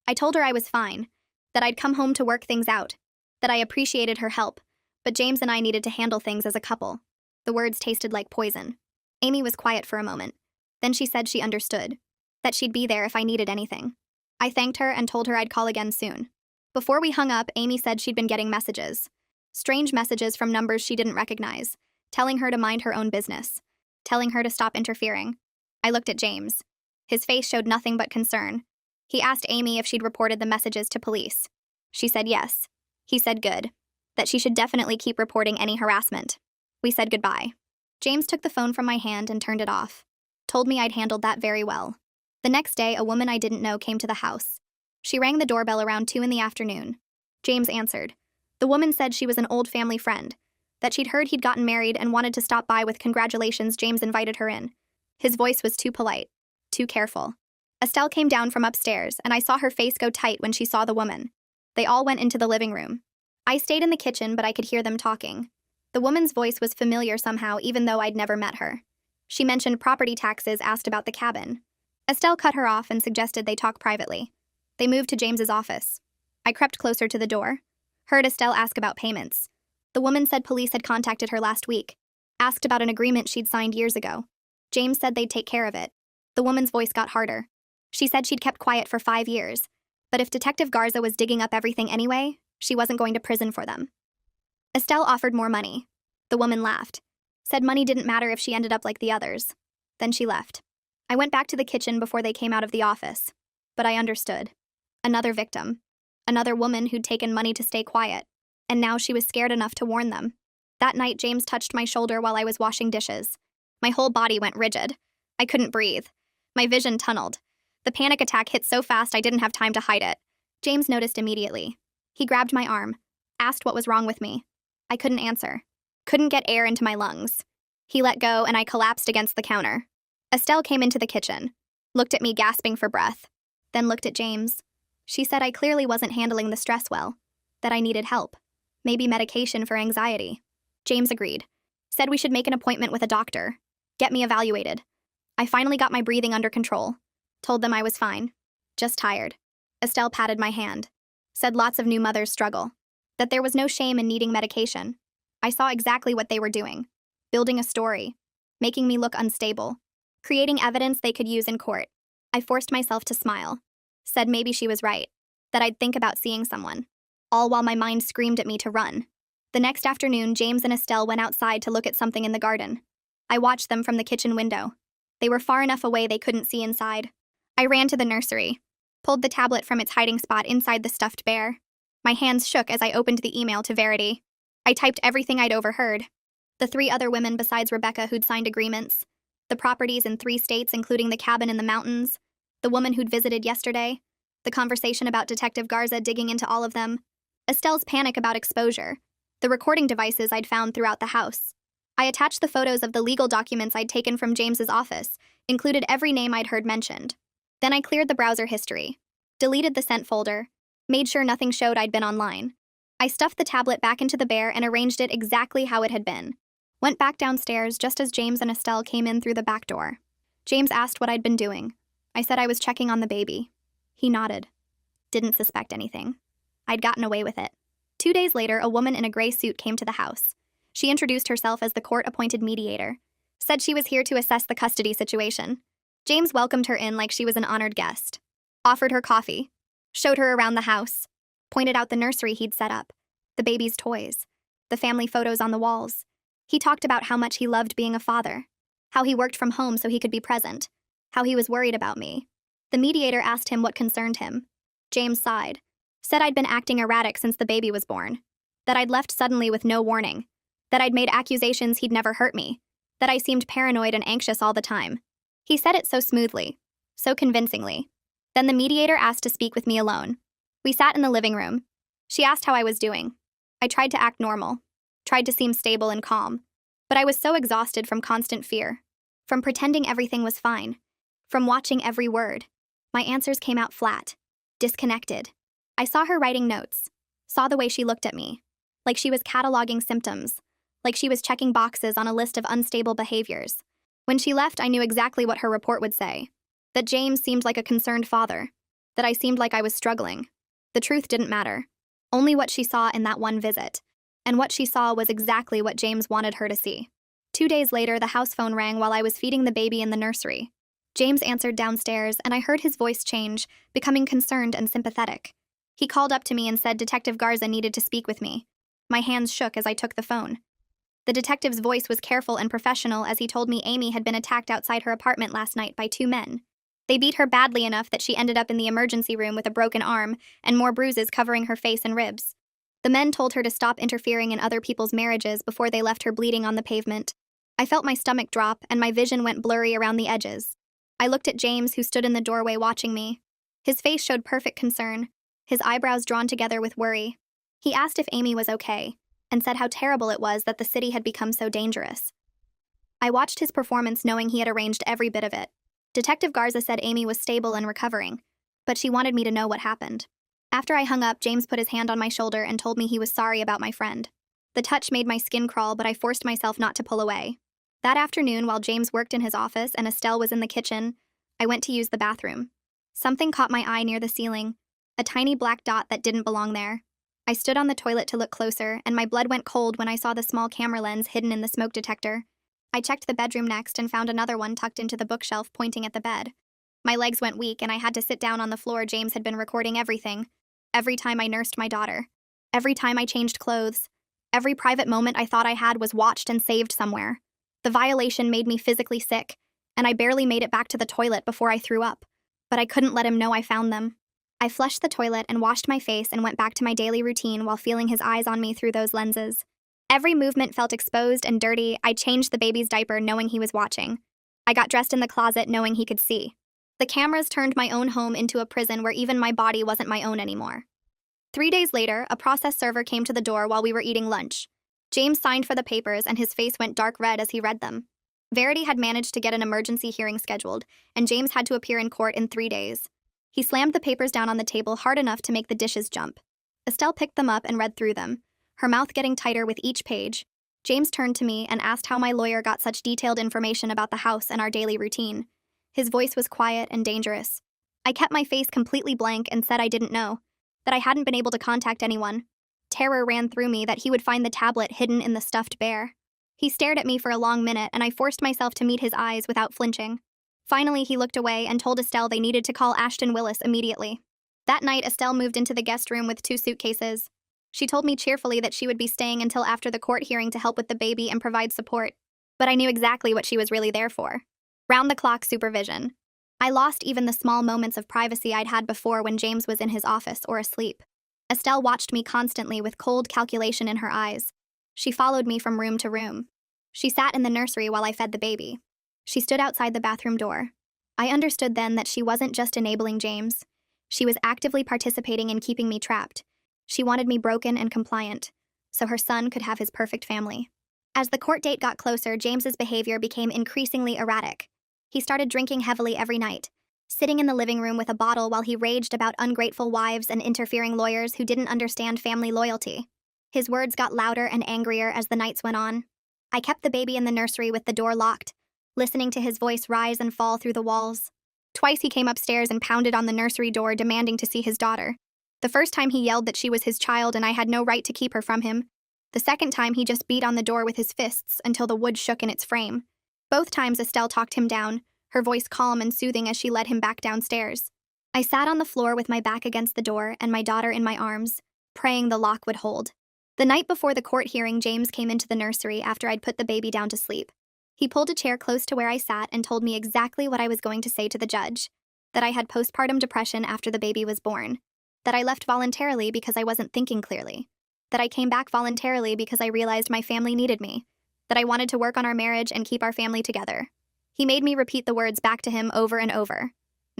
I told her I was fine, that I'd come home to work things out, that I appreciated her help, but James and I needed to handle things as a couple. The words tasted like poison. Amy was quiet for a moment. Then she said she understood, that she'd be there if I needed anything. I thanked her and told her I'd call again soon. Before we hung up, Amy said she'd been getting messages. Strange messages from numbers she didn't recognize, telling her to mind her own business, telling her to stop interfering. I looked at James. His face showed nothing but concern. He asked Amy if she'd reported the messages to police. She said yes. He said good, that she should definitely keep reporting any harassment. We said goodbye. James took the phone from my hand and turned it off. Told me I'd handled that very well. The next day, a woman I didn't know came to the house. She rang the doorbell around 2 in the afternoon. James answered. The woman said she was an old family friend, that she'd heard he'd gotten married and wanted to stop by with congratulations. James invited her in. His voice was too polite, too careful. Estelle came down from upstairs, and I saw her face go tight when she saw the woman. They all went into the living room. I stayed in the kitchen, but I could hear them talking. The woman's voice was familiar somehow, even though I'd never met her. She mentioned property taxes, asked about the cabin. Estelle cut her off and suggested they talk privately. They moved to James's office. I crept closer to the door. Heard Estelle ask about payments. The woman said police had contacted her last week. Asked about an agreement she'd signed years ago. James said they'd take care of it. The woman's voice got harder. She said she'd kept quiet for 5 years, but if Detective Garza was digging up everything anyway, she wasn't going to prison for them. Estelle offered more money. The woman laughed. Said money didn't matter if she ended up like the others. Then she left. I went back to the kitchen before they came out of the office. But I understood. Another victim. Another woman who'd taken money to stay quiet. And now she was scared enough to warn them. That night, James touched my shoulder while I was washing dishes. My whole body went rigid. I couldn't breathe. My vision tunneled. The panic attack hit so fast I didn't have time to hide it. James noticed immediately. He grabbed my arm, asked what was wrong with me. I couldn't answer. Couldn't get air into my lungs. He let go and I collapsed against the counter. Estelle came into the kitchen, looked at me gasping for breath, then looked at James. She said I clearly wasn't handling the stress well, that I needed help, maybe medication for anxiety. James agreed, said we should make an appointment with a doctor, get me evaluated. I finally got my breathing under control, told them I was fine, just tired. Estelle patted my hand, said lots of new mothers struggle, that there was no shame in needing medication. I saw exactly what they were doing, building a story, making me look unstable, creating evidence they could use in court. I forced myself to smile, said maybe she was right, that I'd think about seeing someone, all while my mind screamed at me to run. The next afternoon, James and Estelle went outside to look at something in the garden. I watched them from the kitchen window. They were far enough away they couldn't see inside. I ran to the nursery, pulled the tablet from its hiding spot inside the stuffed bear. My hands shook as I opened the email to Verity. I typed everything I'd overheard. The 3 other women besides Rebecca who'd signed agreements, the properties in 3 states including the cabin in the mountains, the woman who'd visited yesterday, the conversation about Detective Garza digging into all of them, Estelle's panic about exposure, the recording devices I'd found throughout the house. I attached the photos of the legal documents I'd taken from James's office, included every name I'd heard mentioned. Then I cleared the browser history, deleted the sent folder, made sure nothing showed I'd been online. I stuffed the tablet back into the bear and arranged it exactly how it had been. Went back downstairs just as James and Estelle came in through the back door. James asked what I'd been doing. I said I was checking on the baby. He nodded. Didn't suspect anything. I'd gotten away with it. 2 days later, a woman in a gray suit came to the house. She introduced herself as the court-appointed mediator, said she was here to assess the custody situation. James welcomed her in like she was an honored guest, offered her coffee, showed her around the house, pointed out the nursery he'd set up, the baby's toys, the family photos on the walls. He talked about how much he loved being a father, how he worked from home so he could be present, how he was worried about me. The mediator asked him what concerned him. James sighed, said I'd been acting erratic since the baby was born, that I'd left suddenly with no warning, that I'd made accusations he'd never hurt me, that I seemed paranoid and anxious all the time. He said it so smoothly, so convincingly. Then the mediator asked to speak with me alone. We sat in the living room. She asked how I was doing. I tried to act normal, tried to seem stable and calm, but I was so exhausted from constant fear, from pretending everything was fine, from watching every word. My answers came out flat, disconnected. I saw her writing notes, saw the way she looked at me, like she was cataloging symptoms, like she was checking boxes on a list of unstable behaviors. When she left, I knew exactly what her report would say, that James seemed like a concerned father, that I seemed like I was struggling. The truth didn't matter, only what she saw in that one visit, and what she saw was exactly what James wanted her to see. 2 days later, the house phone rang while I was feeding the baby in the nursery. James answered downstairs, and I heard his voice change, becoming concerned and sympathetic. He called up to me and said Detective Garza needed to speak with me. My hands shook as I took the phone. The detective's voice was careful and professional as he told me Amy had been attacked outside her apartment last night by 2 men. They beat her badly enough that she ended up in the emergency room with a broken arm and more bruises covering her face and ribs. The men told her to stop interfering in other people's marriages before they left her bleeding on the pavement. I felt my stomach drop and my vision went blurry around the edges. I looked at James, who stood in the doorway watching me. His face showed perfect concern, his eyebrows drawn together with worry. He asked if Amy was okay, and said how terrible it was that the city had become so dangerous. I watched his performance knowing he had arranged every bit of it. Detective Garza said Amy was stable and recovering, but she wanted me to know what happened. After I hung up, James put his hand on my shoulder and told me he was sorry about my friend. The touch made my skin crawl, but I forced myself not to pull away. That afternoon, while James worked in his office and Estelle was in the kitchen, I went to use the bathroom. Something caught my eye near the ceiling, a tiny black dot that didn't belong there. I stood on the toilet to look closer, and my blood went cold when I saw the small camera lens hidden in the smoke detector. I checked the bedroom next and found another one tucked into the bookshelf pointing at the bed. My legs went weak and I had to sit down on the floor. James had been recording everything. Every time I nursed my daughter. Every time I changed clothes. Every private moment I thought I had was watched and saved somewhere. The violation made me physically sick, and I barely made it back to the toilet before I threw up. But I couldn't let him know I found them. I flushed the toilet and washed my face and went back to my daily routine while feeling his eyes on me through those lenses. Every movement felt exposed and dirty. I changed the baby's diaper knowing he was watching. I got dressed in the closet knowing he could see. The cameras turned my own home into a prison where even my body wasn't my own anymore. 3 days later, a process server came to the door while we were eating lunch. James signed for the papers and his face went dark red as he read them. Verity had managed to get an emergency hearing scheduled, and James had to appear in court in 3 days. He slammed the papers down on the table hard enough to make the dishes jump. Estelle picked them up and read through them, her mouth getting tighter with each page. James turned to me and asked how my lawyer got such detailed information about the house and our daily routine. His voice was quiet and dangerous. I kept my face completely blank and said I didn't know, that I hadn't been able to contact anyone. Terror ran through me that he would find the tablet hidden in the stuffed bear. He stared at me for a long minute, and I forced myself to meet his eyes without flinching. Finally, he looked away and told Estelle they needed to call Ashton Willis immediately. That night, Estelle moved into the guest room with 2 suitcases. She told me cheerfully that she would be staying until after the court hearing to help with the baby and provide support. But I knew exactly what she was really there for. Round-the-clock supervision. I lost even the small moments of privacy I'd had before when James was in his office or asleep. Estelle watched me constantly with cold calculation in her eyes. She followed me from room to room. She sat in the nursery while I fed the baby. She stood outside the bathroom door. I understood then that she wasn't just enabling James. She was actively participating in keeping me trapped. She wanted me broken and compliant, so her son could have his perfect family. As the court date got closer, James's behavior became increasingly erratic. He started drinking heavily every night, sitting in the living room with a bottle while he raged about ungrateful wives and interfering lawyers who didn't understand family loyalty. His words got louder and angrier as the nights went on. I kept the baby in the nursery with the door locked, listening to his voice rise and fall through the walls. Twice he came upstairs and pounded on the nursery door demanding to see his daughter. The first time he yelled that she was his child and I had no right to keep her from him. The second time he just beat on the door with his fists until the wood shook in its frame. Both times Estelle talked him down, her voice calm and soothing as she led him back downstairs. I sat on the floor with my back against the door and my daughter in my arms, praying the lock would hold. The night before the court hearing, James came into the nursery after I'd put the baby down to sleep. He pulled a chair close to where I sat and told me exactly what I was going to say to the judge, that I had postpartum depression after the baby was born, that I left voluntarily because I wasn't thinking clearly, that I came back voluntarily because I realized my family needed me, that I wanted to work on our marriage and keep our family together. He made me repeat the words back to him over and over.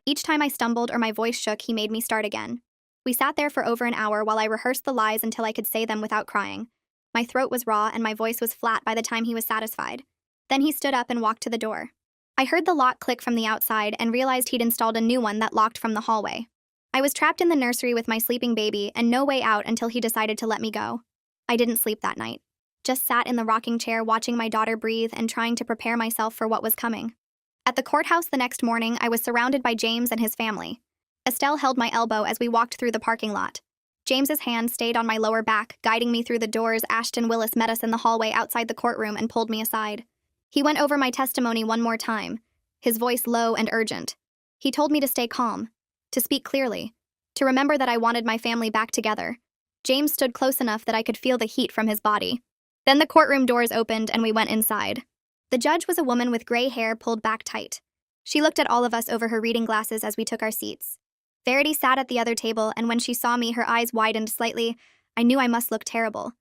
Each time I stumbled or my voice shook, he made me start again. We sat there for over an hour while I rehearsed the lies until I could say them without crying. My throat was raw and my voice was flat by the time he was satisfied. Then he stood up and walked to the door. I heard the lock click from the outside and realized he'd installed a new one that locked from the hallway. I was trapped in the nursery with my sleeping baby and no way out until he decided to let me go. I didn't sleep that night. Just sat in the rocking chair watching my daughter breathe and trying to prepare myself for what was coming. At the courthouse the next morning, I was surrounded by James and his family. Estelle held my elbow as we walked through the parking lot. James's hand stayed on my lower back, guiding me through the doors. Ashton Willis met us in the hallway outside the courtroom and pulled me aside. He went over my testimony one more time, his voice low and urgent. He told me to stay calm, to speak clearly, to remember that I wanted my family back together. James stood close enough that I could feel the heat from his body. Then the courtroom doors opened and we went inside. The judge was a woman with gray hair pulled back tight. She looked at all of us over her reading glasses as we took our seats. Verity sat at the other table, and when she saw me, her eyes widened slightly. I knew I must look terrible.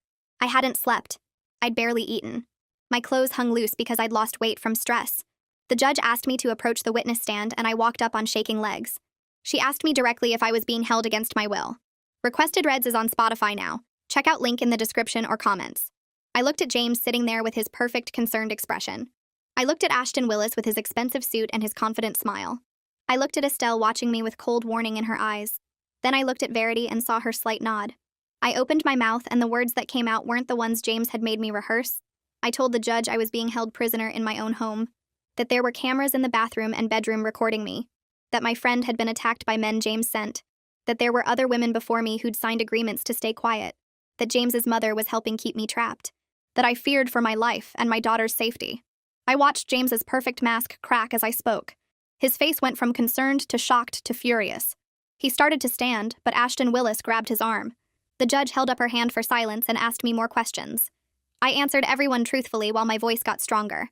I hadn't slept. I'd barely eaten. My clothes hung loose because I'd lost weight from stress. The judge asked me to approach the witness stand, and I walked up on shaking legs. She asked me directly if I was being held against my will. Requested Reds is on Spotify now. Check out link in the description or comments. I looked at James sitting there with his perfect, concerned expression. I looked at Ashton Willis with his expensive suit and his confident smile. I looked at Estelle watching me with cold warning in her eyes. Then I looked at Verity and saw her slight nod. I opened my mouth and the words that came out weren't the ones James had made me rehearse. I told the judge I was being held prisoner in my own home, that there were cameras in the bathroom and bedroom recording me, that my friend had been attacked by men James sent, that there were other women before me who'd signed agreements to stay quiet, that James's mother was helping keep me trapped, that I feared for my life and my daughter's safety. I watched James's perfect mask crack as I spoke. His face went from concerned to shocked to furious. He started to stand, but Ashton Willis grabbed his arm. The judge held up her hand for silence and asked me more questions. I answered everyone truthfully while my voice got stronger.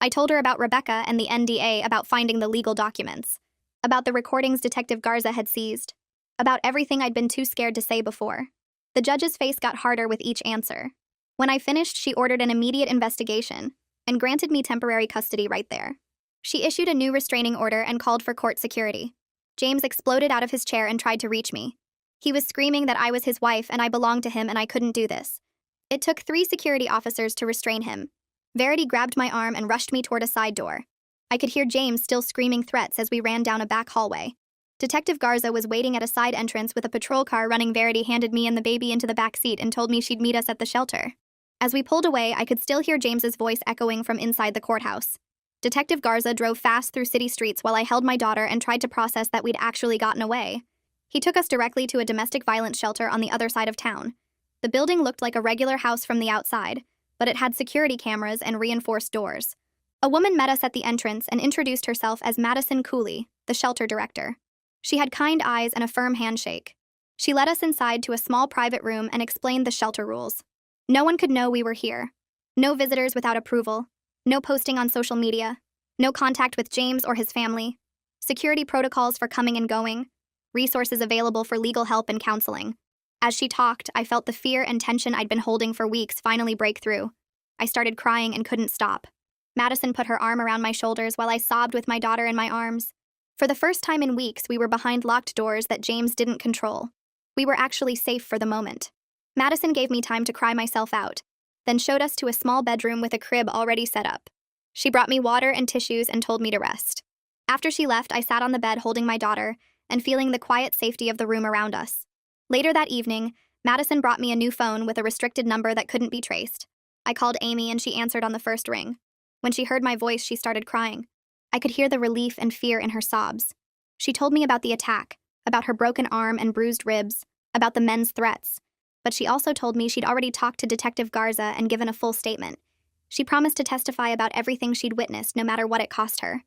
I told her about Rebecca and the NDA, about finding the legal documents, about the recordings Detective Garza had seized, about everything I'd been too scared to say before. The judge's face got harder with each answer. When I finished, she ordered an immediate investigation and granted me temporary custody right there. She issued a new restraining order and called for court security. James exploded out of his chair and tried to reach me. He was screaming that I was his wife and I belonged to him and I couldn't do this. It took 3 security officers to restrain him. Verity grabbed my arm and rushed me toward a side door. I could hear James still screaming threats as we ran down a back hallway. Detective Garza was waiting at a side entrance with a patrol car running. Verity handed me and the baby into the back seat and told me she'd meet us at the shelter. As we pulled away, I could still hear James's voice echoing from inside the courthouse. Detective Garza drove fast through city streets while I held my daughter and tried to process that we'd actually gotten away. He took us directly to a domestic violence shelter on the other side of town. The building looked like a regular house from the outside, but it had security cameras and reinforced doors. A woman met us at the entrance and introduced herself as Madison Cooley, the shelter director. She had kind eyes and a firm handshake. She led us inside to a small private room and explained the shelter rules. No one could know we were here. No visitors without approval. No posting on social media. No contact with James or his family. Security protocols for coming and going. Resources available for legal help and counseling. As she talked, I felt the fear and tension I'd been holding for weeks finally break through. I started crying and couldn't stop. Madison put her arm around my shoulders while I sobbed with my daughter in my arms. For the first time in weeks, we were behind locked doors that James didn't control. We were actually safe for the moment. Madison gave me time to cry myself out, then showed us to a small bedroom with a crib already set up. She brought me water and tissues and told me to rest. After she left, I sat on the bed holding my daughter and feeling the quiet safety of the room around us. Later that evening, Madison brought me a new phone with a restricted number that couldn't be traced. I called Amy and she answered on the first ring. When she heard my voice, she started crying. I could hear the relief and fear in her sobs. She told me about the attack, about her broken arm and bruised ribs, about the men's threats. But she also told me she'd already talked to Detective Garza and given a full statement. She promised to testify about everything she'd witnessed, no matter what it cost her.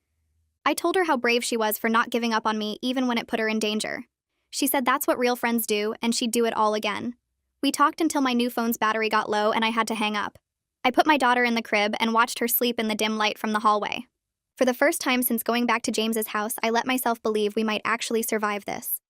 I told her how brave she was for not giving up on me even when it put her in danger. She said that's what real friends do, and she'd do it all again. We talked until my new phone's battery got low and I had to hang up. I put my daughter in the crib and watched her sleep in the dim light from the hallway. For the first time since going back to James's house, I let myself believe we might actually survive this.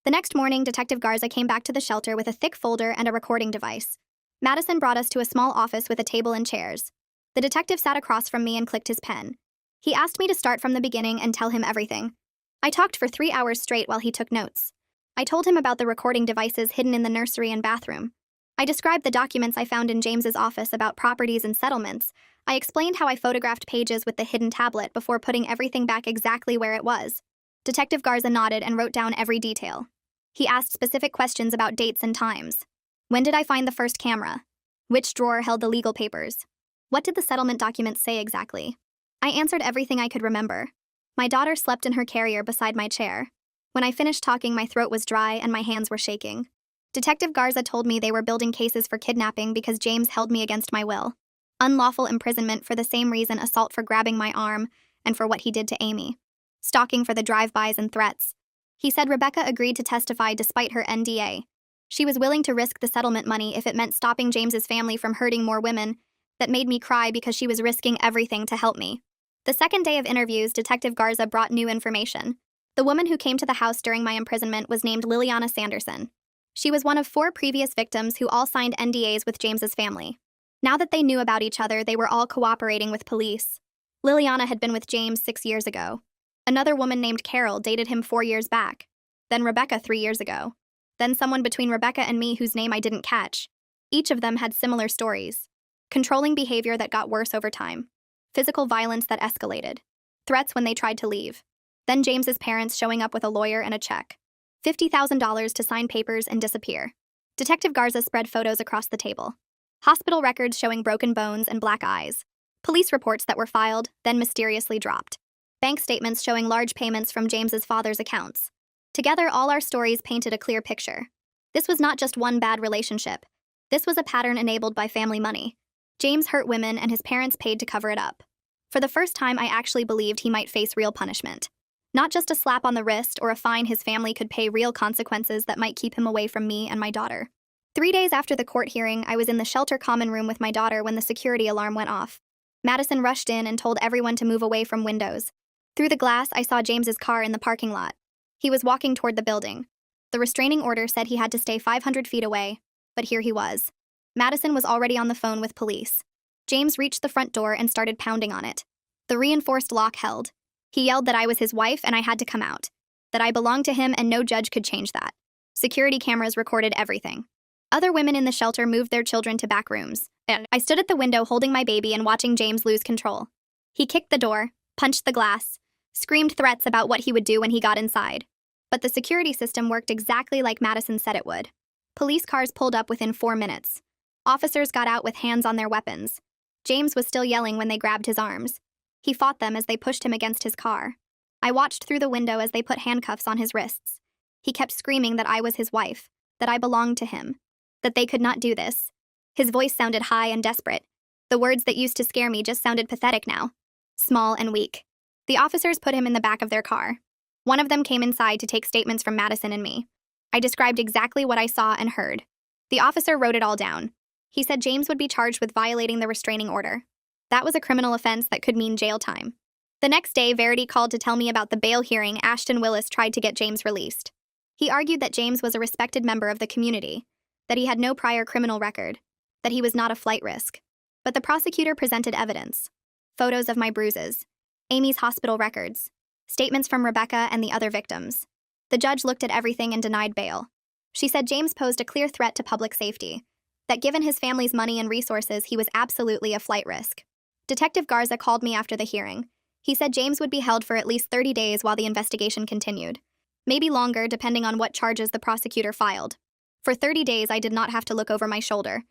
The next morning, Detective Garza came back to the shelter with a thick folder and a recording device. Madison brought us to a small office with a table and chairs. The detective sat across from me and clicked his pen. He asked me to start from the beginning and tell him everything. I talked for 3 hours straight while he took notes. I told him about the recording devices hidden in the nursery and bathroom. I described the documents I found in James's office about properties and settlements. I explained how I photographed pages with the hidden tablet before putting everything back exactly where it was. Detective Garza nodded and wrote down every detail. He asked specific questions about dates and times. When did I find the first camera? Which drawer held the legal papers? What did the settlement documents say exactly? I answered everything I could remember. My daughter slept in her carrier beside my chair. When I finished talking, my throat was dry and my hands were shaking. Detective Garza told me they were building cases for kidnapping because James held me against my will. Unlawful imprisonment for the same reason, assault for grabbing my arm, and for what he did to Amy. Stalking for the drive-bys and threats. He said Rebecca agreed to testify despite her NDA. She was willing to risk the settlement money if it meant stopping James's family from hurting more women. That made me cry because she was risking everything to help me. The second day of interviews, Detective Garza brought new information. The woman who came to the house during my imprisonment was named Liliana Sanderson. She was one of 4 previous victims who all signed NDAs with James's family. Now that they knew about each other, they were all cooperating with police. Liliana had been with James 6 years ago. Another woman named Carol dated him 4 years back. Then Rebecca 3 years ago. Then someone between Rebecca and me whose name I didn't catch. Each of them had similar stories. Controlling behavior that got worse over time. Physical violence that escalated. Threats when they tried to leave. Then James's parents showing up with a lawyer and a check. $50,000 to sign papers and disappear. Detective Garza spread photos across the table. Hospital records showing broken bones and black eyes. Police reports that were filed, then mysteriously dropped. Bank statements showing large payments from James's father's accounts. Together, all our stories painted a clear picture. This was not just one bad relationship. This was a pattern enabled by family money. James hurt women and his parents paid to cover it up. For the first time, I actually believed he might face real punishment. Not just a slap on the wrist or a fine. His family could pay real consequences that might keep him away from me and my daughter. 3 days after the court hearing, I was in the shelter common room with my daughter when the security alarm went off. Madison rushed in and told everyone to move away from windows. Through the glass, I saw James's car in the parking lot. He was walking toward the building. The restraining order said he had to stay 500 feet away, but here he was. Madison was already on the phone with police. James reached the front door and started pounding on it. The reinforced lock held. He yelled that I was his wife and I had to come out, that I belonged to him and no judge could change that. Security cameras recorded everything. Other women in the shelter moved their children to back rooms, and I stood at the window holding my baby and watching James lose control. He kicked the door, punched the glass, screamed threats about what he would do when he got inside. But the security system worked exactly like Madison said it would. Police cars pulled up within 4 minutes. Officers got out with hands on their weapons. James was still yelling when they grabbed his arms. He fought them as they pushed him against his car. I watched through the window as they put handcuffs on his wrists. He kept screaming that I was his wife, that I belonged to him, that they could not do this. His voice sounded high and desperate. The words that used to scare me just sounded pathetic now. Small and weak. The officers put him in the back of their car. One of them came inside to take statements from Madison and me. I described exactly what I saw and heard. The officer wrote it all down. He said James would be charged with violating the restraining order. That was a criminal offense that could mean jail time. The next day, Verity called to tell me about the bail hearing Ashton Willis tried to get James released. He argued that James was a respected member of the community, that he had no prior criminal record, that he was not a flight risk. But the prosecutor presented evidence. Photos of my bruises, Amy's hospital records, statements from Rebecca and the other victims. The judge looked at everything and denied bail. She said James posed a clear threat to public safety, that given his family's money and resources, he was absolutely a flight risk. Detective Garza called me after the hearing. He said James would be held for at least 30 days while the investigation continued. Maybe longer, depending on what charges the prosecutor filed. For 30 days, I did not have to look over my shoulder.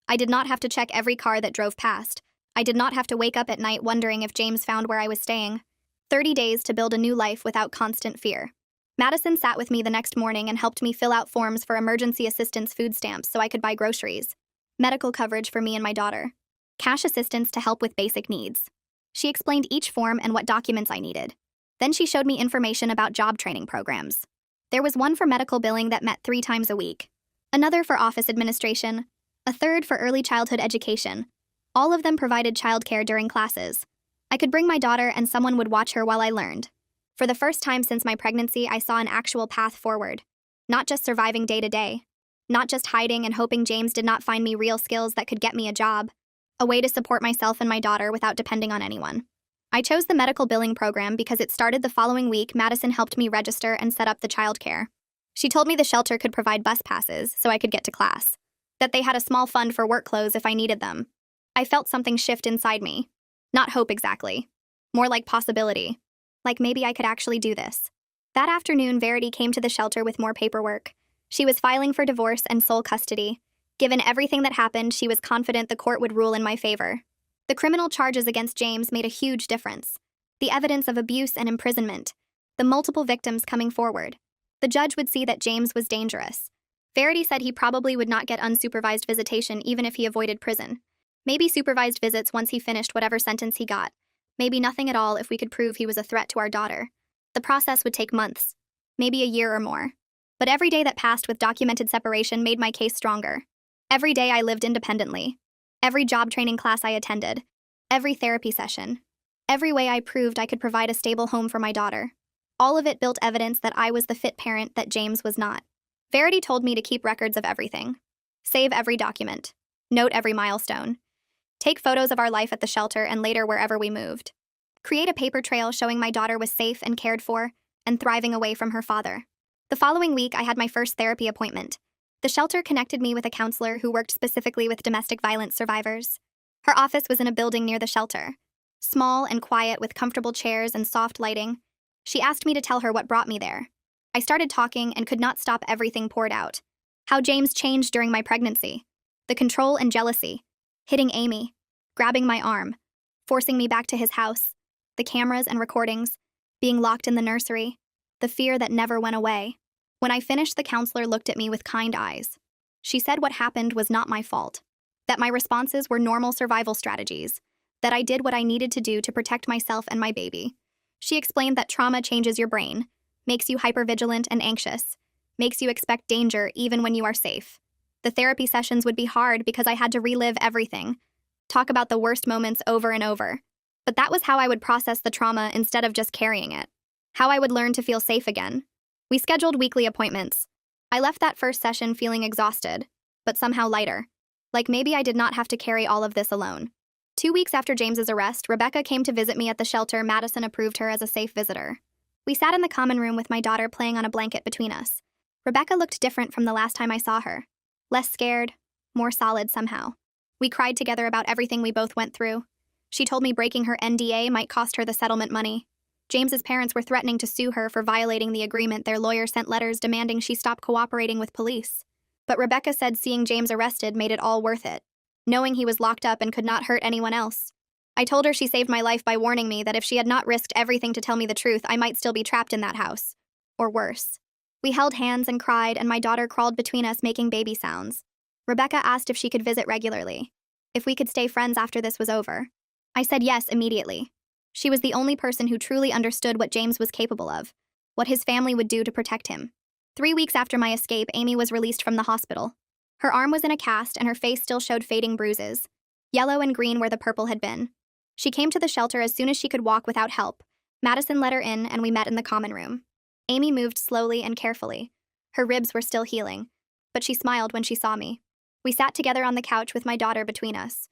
I did not have to check every car that drove past. I did not have to wake up at night wondering if James found where I was staying. 30 days to build a new life without constant fear. Madison sat with me the next morning and helped me fill out forms for emergency assistance food stamps so I could buy groceries, medical coverage for me and my daughter, cash assistance to help with basic needs. She explained each form and what documents I needed. Then she showed me information about job training programs. There was one for medical billing that met 3 times a week, another for office administration, a third for early childhood education. All of them provided childcare during classes. I could bring my daughter and someone would watch her while I learned. For the first time since my pregnancy, I saw an actual path forward. Not just surviving day to day. Not just hiding and hoping James did not find me real skills that could get me a job. A way to support myself and my daughter without depending on anyone. I chose the medical billing program because it started the following week. Madison helped me register and set up the childcare. She told me the shelter could provide bus passes so I could get to class. That they had a small fund for work clothes if I needed them. I felt something shift inside me. Not hope exactly. More like possibility. Like maybe I could actually do this. That afternoon, Verity came to the shelter with more paperwork. She was filing for divorce and sole custody. Given everything that happened, she was confident the court would rule in my favor. The criminal charges against James made a huge difference. The evidence of abuse and imprisonment. The multiple victims coming forward. The judge would see that James was dangerous. Verity said he probably would not get unsupervised visitation even if he avoided prison. Maybe supervised visits once he finished whatever sentence he got. Maybe nothing at all if we could prove he was a threat to our daughter. The process would take months. Maybe a year or more. But every day that passed with documented separation made my case stronger. Every day I lived independently. Every job training class I attended. Every therapy session. Every way I proved I could provide a stable home for my daughter. All of it built evidence that I was the fit parent that James was not. Verity told me to keep records of everything. Save every document. Note every milestone. Take photos of our life at the shelter and later wherever we moved. Create a paper trail showing my daughter was safe and cared for and thriving away from her father. The following week, I had my first therapy appointment. The shelter connected me with a counselor who worked specifically with domestic violence survivors. Her office was in a building near the shelter. Small and quiet with comfortable chairs and soft lighting. She asked me to tell her what brought me there. I started talking and could not stop everything poured out. How James changed during my pregnancy. The control and jealousy. Hitting Amy. Grabbing my arm. Forcing me back to his house. The cameras and recordings. Being locked in the nursery. The fear that never went away. When I finished, the counselor looked at me with kind eyes. She said what happened was not my fault. That my responses were normal survival strategies. That I did what I needed to do to protect myself and my baby. She explained that trauma changes your brain. Makes you hypervigilant and anxious. Makes you expect danger even when you are safe. The therapy sessions would be hard because I had to relive everything. talk about the worst moments over and over. But that was how I would process the trauma instead of just carrying it. How I would learn to feel safe again. We scheduled weekly appointments. I left that first session feeling exhausted, but somehow lighter. Like maybe I did not have to carry all of this alone. 2 weeks after James's arrest, Rebecca came to visit me at the shelter. Madison approved her as a safe visitor. We sat in the common room with my daughter playing on a blanket between us. Rebecca looked different from the last time I saw her. Less scared, more solid somehow. We cried together about everything we both went through. She told me breaking her NDA might cost her the settlement money. James's parents were threatening to sue her for violating the agreement. Their lawyer sent letters demanding she stop cooperating with police. But Rebecca said seeing James arrested made it all worth it, knowing he was locked up and could not hurt anyone else. I told her she saved my life by warning me that if she had not risked everything to tell me the truth, I might still be trapped in that house. Or worse. We held hands and cried, and my daughter crawled between us making baby sounds. Rebecca asked if she could visit regularly, if we could stay friends after this was over. I said yes immediately. She was the only person who truly understood what James was capable of, what his family would do to protect him. 3 weeks after my escape, Amy was released from the hospital. Her arm was in a cast and her face still showed fading bruises, yellow and green where the purple had been. She came to the shelter as soon as she could walk without help. Madison let her in and we met in the common room. Amy moved slowly and carefully. Her ribs were still healing, but she smiled when she saw me. We sat together on the couch with my daughter between us.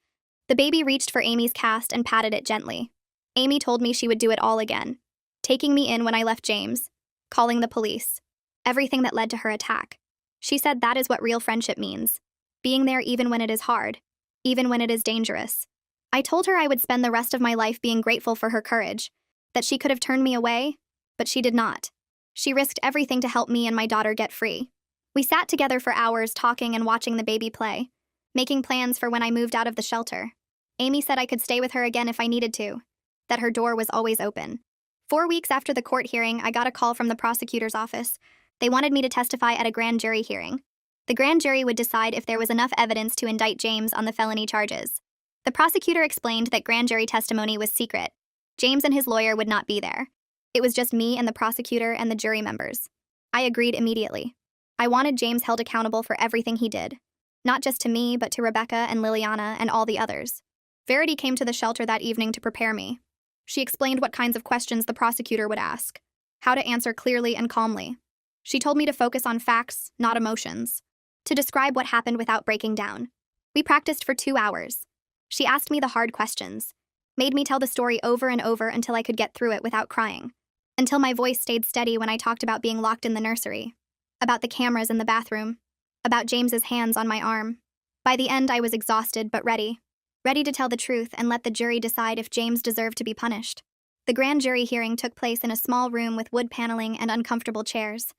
The baby reached for Amy's cast and patted it gently. Amy told me she would do it all again, taking me in when I left James, calling the police, everything that led to her attack. She said that is what real friendship means, being there even when it is hard, even when it is dangerous. I told her I would spend the rest of my life being grateful for her courage, that she could have turned me away, but she did not. She risked everything to help me and my daughter get free. We sat together for hours talking and watching the baby play, making plans for when I moved out of the shelter. Amy said I could stay with her again if I needed to, that her door was always open. 4 weeks after the court hearing, I got a call from the prosecutor's office. They wanted me to testify at a grand jury hearing. The grand jury would decide if there was enough evidence to indict James on the felony charges. The prosecutor explained that grand jury testimony was secret. James and his lawyer would not be there. It was just me and the prosecutor and the jury members. I agreed immediately. I wanted James held accountable for everything he did. Not just to me, but to Rebecca and Liliana and all the others. Verity came to the shelter that evening to prepare me. She explained what kinds of questions the prosecutor would ask, how to answer clearly and calmly. She told me to focus on facts, not emotions, to describe what happened without breaking down. We practiced for 2 hours. She asked me the hard questions, made me tell the story over and over until I could get through it without crying, until my voice stayed steady when I talked about being locked in the nursery, about the cameras in the bathroom, about James's hands on my arm. By the end, I was exhausted but ready to tell the truth and let the jury decide if James deserved to be punished. The grand jury hearing took place in a small room with wood paneling and uncomfortable chairs.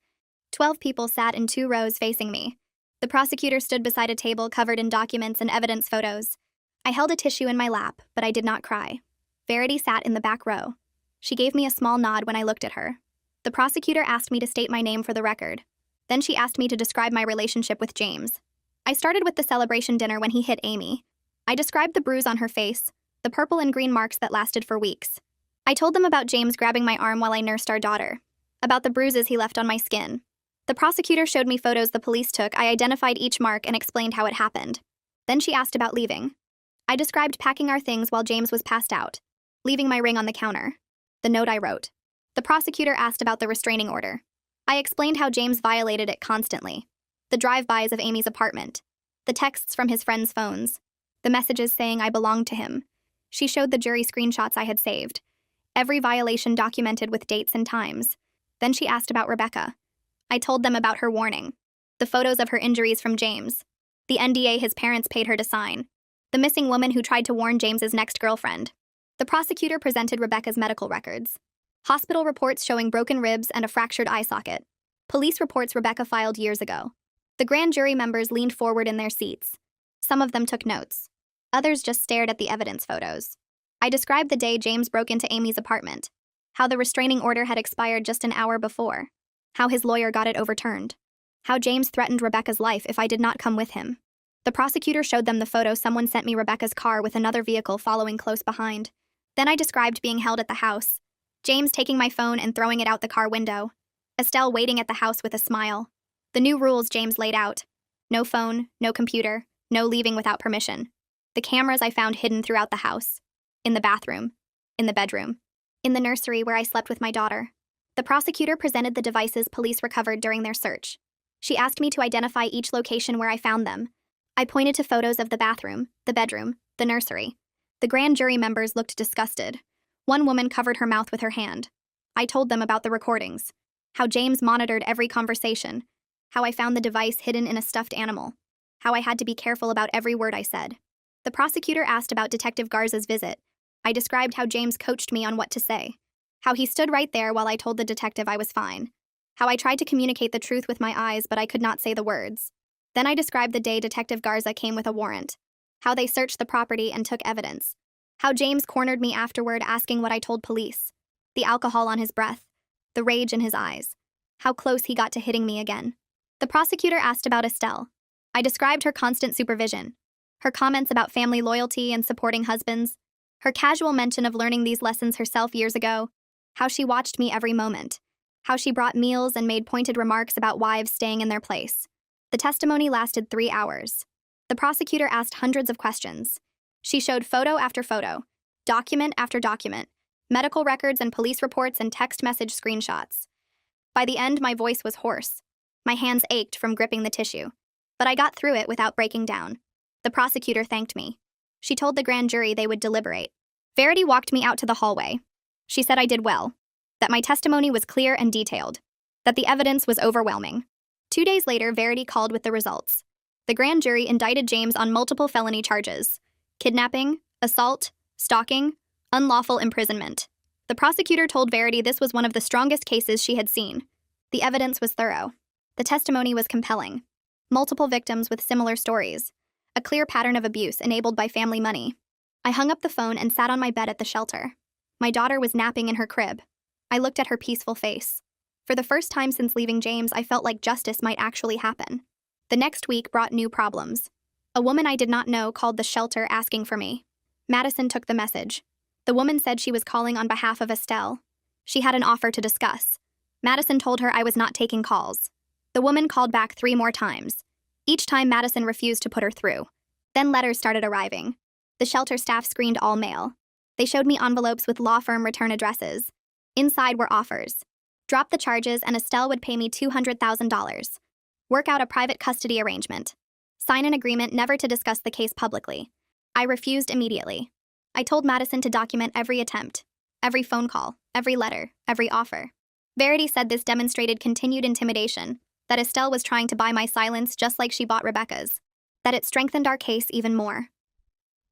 12 people sat in 2 rows facing me. The prosecutor stood beside a table covered in documents and evidence photos. I held a tissue in my lap, but I did not cry. Verity sat in the back row. She gave me a small nod when I looked at her. The prosecutor asked me to state my name for the record. Then she asked me to describe my relationship with James. I started with the celebration dinner when he hit Amy. I described the bruise on her face, the purple and green marks that lasted for weeks. I told them about James grabbing my arm while I nursed our daughter, about the bruises he left on my skin. The prosecutor showed me photos the police took. I identified each mark and explained how it happened. Then she asked about leaving. I described packing our things while James was passed out, leaving my ring on the counter, the note I wrote. The prosecutor asked about the restraining order. I explained how James violated it constantly, the drive-bys of Amy's apartment, the texts from his friends' phones, the messages saying I belonged to him. She showed the jury screenshots I had saved, every violation documented with dates and times. Then she asked about Rebecca. I told them about her warning, the photos of her injuries from James, the NDA his parents paid her to sign, the missing woman who tried to warn James's next girlfriend. The prosecutor presented Rebecca's medical records, hospital reports showing broken ribs and a fractured eye socket, police reports Rebecca filed years ago. The grand jury members leaned forward in their seats. Some of them took notes. Others just stared at the evidence photos. I described the day James broke into Amy's apartment, how the restraining order had expired just an hour before, how his lawyer got it overturned, how James threatened Rebecca's life if I did not come with him. The prosecutor showed them the photo someone sent me Rebecca's car with another vehicle following close behind. Then I described being held at the house, James taking my phone and throwing it out the car window, Estelle waiting at the house with a smile. The new rules James laid out. No phone, no computer, no leaving without permission. The cameras I found hidden throughout the house. In the bathroom. In the bedroom. In the nursery where I slept with my daughter. The prosecutor presented the devices police recovered during their search. She asked me to identify each location where I found them. I pointed to photos of the bathroom, the bedroom, the nursery. The grand jury members looked disgusted. One woman covered her mouth with her hand. I told them about the recordings. How James monitored every conversation. How I found the device hidden in a stuffed animal. How I had to be careful about every word I said. The prosecutor asked about Detective Garza's visit. I described how James coached me on what to say. How he stood right there while I told the detective I was fine. How I tried to communicate the truth with my eyes, but I could not say the words. Then I described the day Detective Garza came with a warrant. How they searched the property and took evidence. How James cornered me afterward asking what I told police. The alcohol on his breath. The rage in his eyes. How close he got to hitting me again. The prosecutor asked about Estelle. I described her constant supervision. Her comments about family loyalty and supporting husbands. Her casual mention of learning these lessons herself years ago. How she watched me every moment. How she brought meals and made pointed remarks about wives staying in their place. The testimony lasted 3 hours. The prosecutor asked hundreds of questions. She showed photo after photo, document after document, medical records and police reports and text message screenshots. By the end, my voice was hoarse. My hands ached from gripping the tissue. But I got through it without breaking down. The prosecutor thanked me. She told the grand jury they would deliberate. Verity walked me out to the hallway. She said I did well, that my testimony was clear and detailed, that the evidence was overwhelming. 2 days later, Verity called with the results. The grand jury indicted James on multiple felony charges: kidnapping, assault, stalking, unlawful imprisonment. The prosecutor told Verity this was one of the strongest cases she had seen. The evidence was thorough. The testimony was compelling. Multiple victims with similar stories. A clear pattern of abuse enabled by family money. I hung up the phone and sat on my bed at the shelter. My daughter was napping in her crib. I looked at her peaceful face. For the first time since leaving James, I felt like justice might actually happen. The next week brought new problems. A woman I did not know called the shelter asking for me. Madison took the message. The woman said she was calling on behalf of Estelle. She had an offer to discuss. Madison told her I was not taking calls. The woman called back 3 more times. Each time Madison refused to put her through. Then letters started arriving. The shelter staff screened all mail. They showed me envelopes with law firm return addresses. Inside were offers. Drop the charges and Estelle would pay me $200,000. Work out a private custody arrangement. Sign an agreement never to discuss the case publicly. I refused immediately. I told Madison to document every attempt, every phone call, every letter, every offer. Verity said this demonstrated continued intimidation, that Estelle was trying to buy my silence just like she bought Rebecca's, that it strengthened our case even more.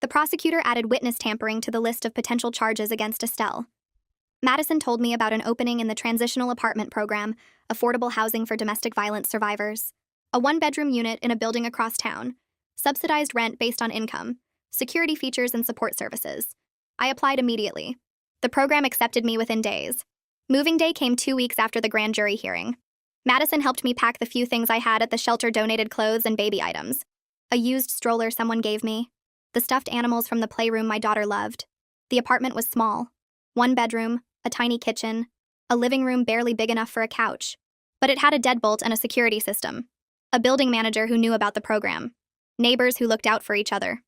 The prosecutor added witness tampering to the list of potential charges against Estelle. Madison told me about an opening in the transitional apartment program, affordable housing for domestic violence survivors, a 1-bedroom unit in a building across town, subsidized rent based on income, security features and support services. I applied immediately. The program accepted me within days. Moving day came 2 weeks after the grand jury hearing. Madison helped me pack the few things I had at the shelter: donated clothes and baby items. A used stroller someone gave me. The stuffed animals from the playroom my daughter loved. The apartment was small. 1 bedroom, a tiny kitchen, a living room barely big enough for a couch. But it had a deadbolt and a security system. A building manager who knew about the program. Neighbors who looked out for each other.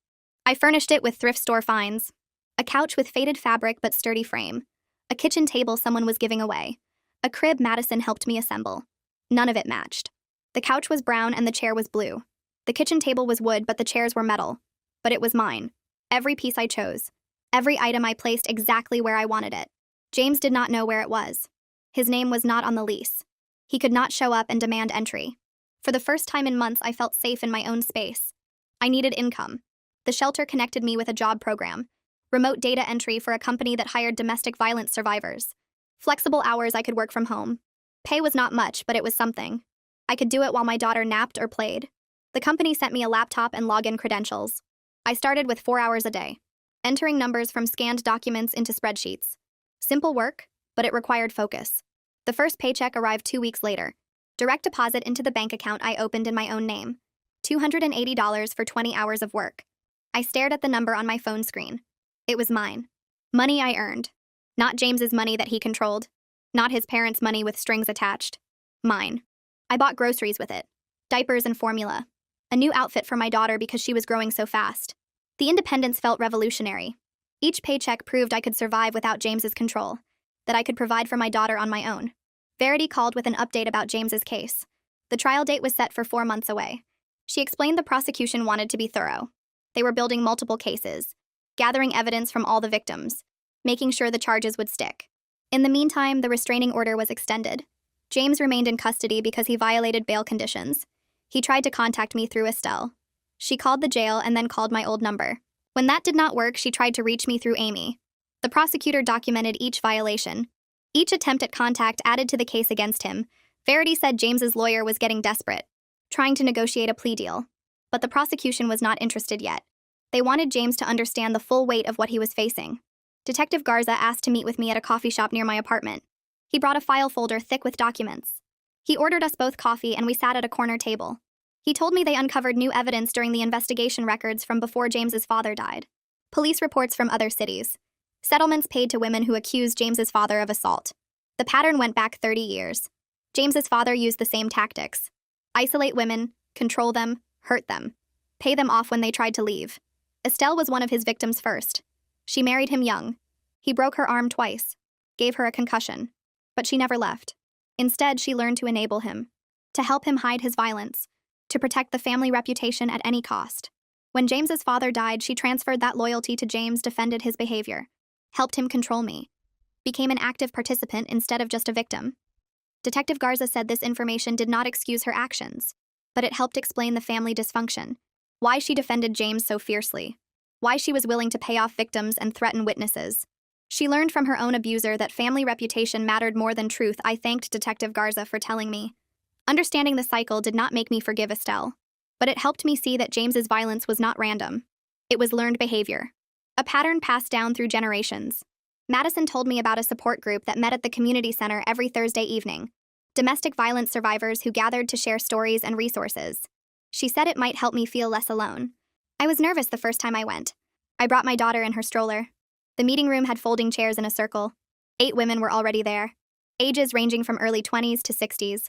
I furnished it with thrift store finds. A couch with faded fabric but sturdy frame. A kitchen table someone was giving away. A crib Madison helped me assemble. None of it matched. The couch was brown and the chair was blue. The kitchen table was wood but the chairs were metal. But it was mine. Every piece I chose. Every item I placed exactly where I wanted it. James did not know where it was. His name was not on the lease. He could not show up and demand entry. For the first time in months, I felt safe in my own space. I needed income. The shelter connected me with a job program. Remote data entry for a company that hired domestic violence survivors. Flexible hours I could work from home. Pay was not much, but it was something. I could do it while my daughter napped or played. The company sent me a laptop and login credentials. I started with 4 hours a day, entering numbers from scanned documents into spreadsheets. Simple work, but it required focus. The first paycheck arrived 2 weeks later. Direct deposit into the bank account I opened in my own name. $280 for 20 hours of work. I stared at the number on my phone screen. It was mine. Money I earned. Not James's money that he controlled. Not his parents' money with strings attached. Mine. I bought groceries with it. Diapers and formula. A new outfit for my daughter because she was growing so fast. The independence felt revolutionary. Each paycheck proved I could survive without James's control, that I could provide for my daughter on my own. Verity called with an update about James's case. The trial date was set for 4 months away. She explained the prosecution wanted to be thorough. They were building multiple cases, gathering evidence from all the victims, making sure the charges would stick. In the meantime, the restraining order was extended. James remained in custody because he violated bail conditions. He tried to contact me through Estelle. She called the jail and then called my old number. When that did not work, she tried to reach me through Amy. The prosecutor documented each violation. Each attempt at contact added to the case against him. Verity said James's lawyer was getting desperate, trying to negotiate a plea deal. But the prosecution was not interested yet. They wanted James to understand the full weight of what he was facing. Detective Garza asked to meet with me at a coffee shop near my apartment. He brought a file folder thick with documents. He ordered us both coffee and we sat at a corner table. He told me they uncovered new evidence during the investigation records from before James's father died. Police reports from other cities. Settlements paid to women who accused James's father of assault. The pattern went back 30 years. James's father used the same tactics. Isolate women, control them, hurt them, pay them off when they tried to leave. Estelle was one of his victims first. She married him young. He broke her arm twice, gave her a concussion, but she never left. Instead, she learned to enable him, to help him hide his violence, to protect the family reputation at any cost. When James's father died, she transferred that loyalty to James, defended his behavior, helped him control me, became an active participant instead of just a victim. Detective Garza said this information did not excuse her actions, but it helped explain the family dysfunction, why she defended James so fiercely, why she was willing to pay off victims and threaten witnesses. She learned from her own abuser that family reputation mattered more than truth. I thanked Detective Garza for telling me. Understanding the cycle did not make me forgive Estelle, but it helped me see that James's violence was not random. It was learned behavior, a pattern passed down through generations. Madison told me about a support group that met at the community center every Thursday evening, domestic violence survivors who gathered to share stories and resources. She said it might help me feel less alone. I was nervous the first time I went. I brought my daughter in her stroller. The meeting room had folding chairs in a circle. 8 women were already there, ages ranging from early 20s to 60s.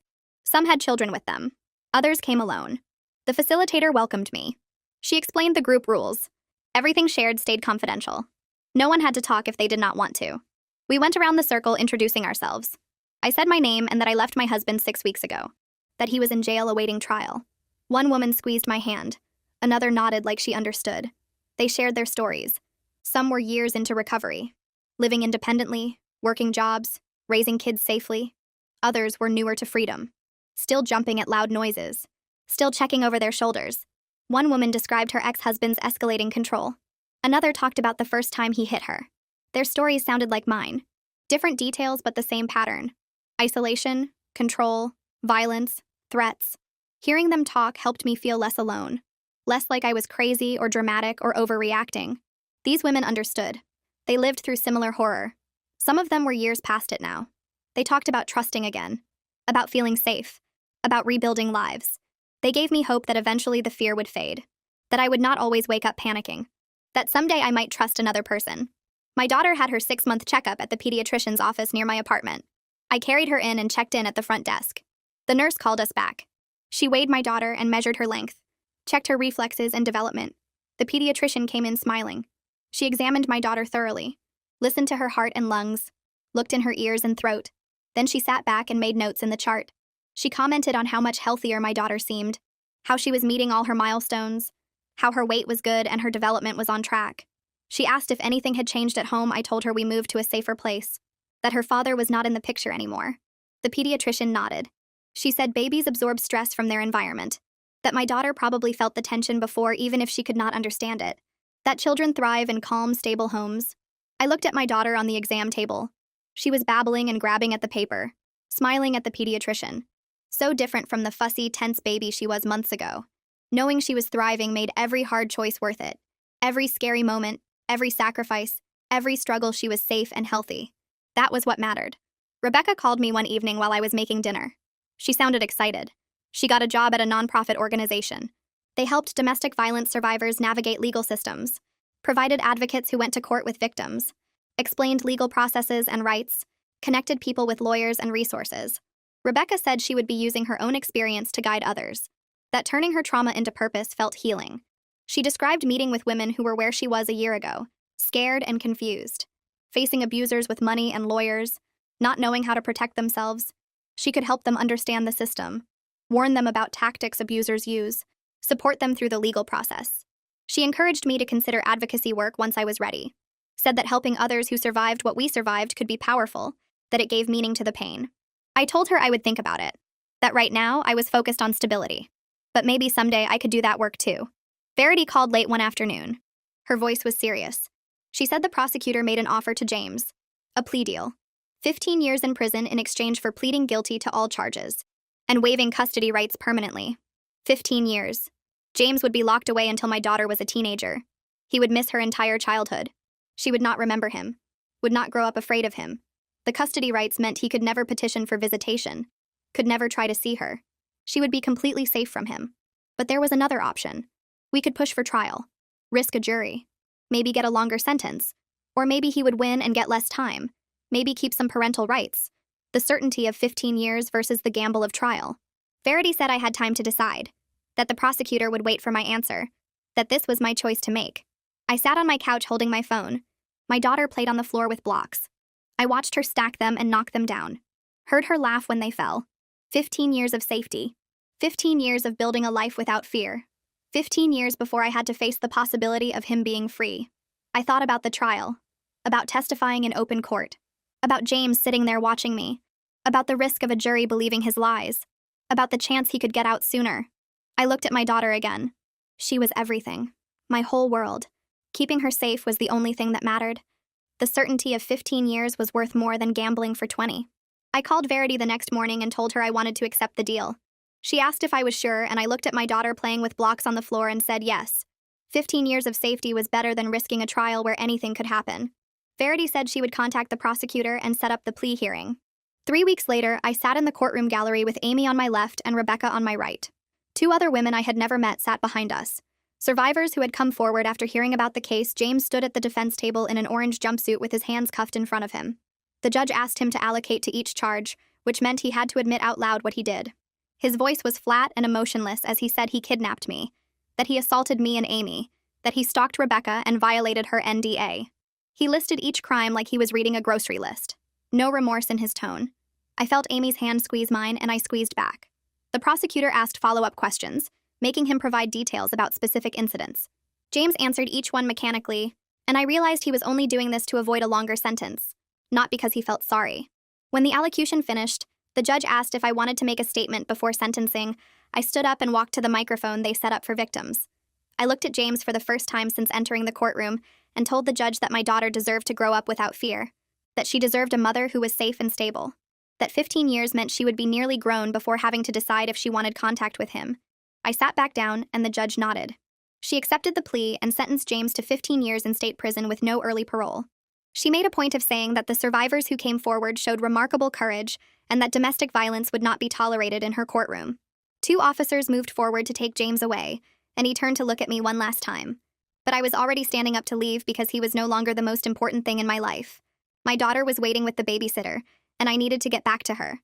Some had children with them. Others came alone. The facilitator welcomed me. She explained the group rules. Everything shared stayed confidential. No one had to talk if they did not want to. We went around the circle introducing ourselves. I said my name and that I left my husband 6 weeks ago, that he was in jail awaiting trial. One woman squeezed my hand. Another nodded like she understood. They shared their stories. Some were years into recovery, living independently, working jobs, raising kids safely. Others were newer to freedom, still jumping at loud noises, still checking over their shoulders. One woman described her ex-husband's escalating control. Another talked about the first time he hit her. Their stories sounded like mine. Different details, but the same pattern. Isolation, control, violence, threats. Hearing them talk helped me feel less alone, less like I was crazy or dramatic or overreacting. These women understood. They lived through similar horror. Some of them were years past it now. They talked about trusting again, about feeling safe, about rebuilding lives. They gave me hope that eventually the fear would fade, that I would not always wake up panicking, that someday I might trust another person. My daughter had her 6-month checkup at the pediatrician's office near my apartment. I carried her in and checked in at the front desk. The nurse called us back. She weighed my daughter and measured her length, checked her reflexes and development. The pediatrician came in smiling. She examined my daughter thoroughly, listened to her heart and lungs, looked in her ears and throat. Then she sat back and made notes in the chart. She commented on how much healthier my daughter seemed, how she was meeting all her milestones, how her weight was good and her development was on track. She asked if anything had changed at home. I told her we moved to a safer place, that her father was not in the picture anymore. The pediatrician nodded. She said babies absorb stress from their environment, that my daughter probably felt the tension before even if she could not understand it, that children thrive in calm, stable homes. I looked at my daughter on the exam table. She was babbling and grabbing at the paper, smiling at the pediatrician. So different from the fussy, tense baby she was months ago. Knowing she was thriving made every hard choice worth it. Every scary moment, every sacrifice, every struggle, she was safe and healthy. That was what mattered. Rebecca called me one evening while I was making dinner. She sounded excited. She got a job at a nonprofit organization. They helped domestic violence survivors navigate legal systems, provided advocates who went to court with victims, explained legal processes and rights, connected people with lawyers and resources. Rebecca said she would be using her own experience to guide others, that turning her trauma into purpose felt healing. She described meeting with women who were where she was a year ago, scared and confused, facing abusers with money and lawyers, not knowing how to protect themselves. She could help them understand the system, warn them about tactics abusers use, support them through the legal process. She encouraged me to consider advocacy work once I was ready, said that helping others who survived what we survived could be powerful, that it gave meaning to the pain. I told her I would think about it, that right now I was focused on stability, but maybe someday I could do that work too. Verity called late one afternoon. Her voice was serious. She said the prosecutor made an offer to James, a plea deal, 15 years in prison in exchange for pleading guilty to all charges, and waiving custody rights permanently. 15 years. James would be locked away until my daughter was a teenager. He would miss her entire childhood. She would not remember him, would not grow up afraid of him. The custody rights meant he could never petition for visitation, could never try to see her. She would be completely safe from him. But there was another option. We could push for trial, risk a jury, maybe get a longer sentence, or maybe he would win and get less time, maybe keep some parental rights. The certainty of 15 years versus the gamble of trial. Verity said I had time to decide, that the prosecutor would wait for my answer, that this was my choice to make. I sat on my couch holding my phone. My daughter played on the floor with blocks. I watched her stack them and knock them down. Heard her laugh when they fell. 15 years of safety. 15 years of building a life without fear. 15 years before I had to face the possibility of him being free. I thought about the trial, about testifying in open court, about James sitting there watching me, about the risk of a jury believing his lies, about the chance he could get out sooner. I looked at my daughter again. She was everything, my whole world. Keeping her safe was the only thing that mattered. The certainty of 15 years was worth more than gambling for 20. I called Verity the next morning and told her I wanted to accept the deal. She asked if I was sure, and I looked at my daughter playing with blocks on the floor and said yes. 15 years of safety was better than risking a trial where anything could happen. Verity said she would contact the prosecutor and set up the plea hearing. 3 weeks later, I sat in the courtroom gallery with Amy on my left and Rebecca on my right. 2 other women I had never met sat behind us. Survivors who had come forward after hearing about the case. James stood at the defense table in an orange jumpsuit with his hands cuffed in front of him. The judge asked him to allocate to each charge, which meant he had to admit out loud what he did. His voice was flat and emotionless as he said he kidnapped me, that he assaulted me and Amy, that he stalked Rebecca and violated her NDA. He listed each crime like he was reading a grocery list. No remorse in his tone. I felt Amy's hand squeeze mine and I squeezed back. The prosecutor asked follow-up questions, making him provide details about specific incidents. James answered each one mechanically, and I realized he was only doing this to avoid a longer sentence, not because he felt sorry. When the allocution finished, the judge asked if I wanted to make a statement before sentencing. I stood up and walked to the microphone they set up for victims. I looked at James for the first time since entering the courtroom and told the judge that my daughter deserved to grow up without fear, that she deserved a mother who was safe and stable, that 15 years meant she would be nearly grown before having to decide if she wanted contact with him. I sat back down and the judge nodded. She accepted the plea and sentenced James to 15 years in state prison with no early parole. She made a point of saying that the survivors who came forward showed remarkable courage and that domestic violence would not be tolerated in her courtroom. 2 officers moved forward to take James away, and he turned to look at me one last time. But I was already standing up to leave because he was no longer the most important thing in my life. My daughter was waiting with the babysitter, and I needed to get back to her.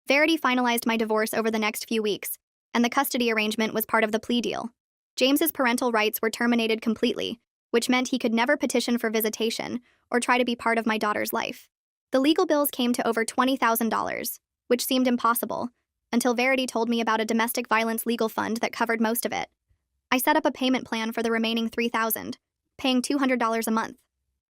Verity finalized my divorce over the next few weeks, and the custody arrangement was part of the plea deal. James's parental rights were terminated completely, which meant he could never petition for visitation or try to be part of my daughter's life. The legal bills came to over $20,000, which seemed impossible, until Verity told me about a domestic violence legal fund that covered most of it. I set up a payment plan for the remaining $3,000, paying $200 a month.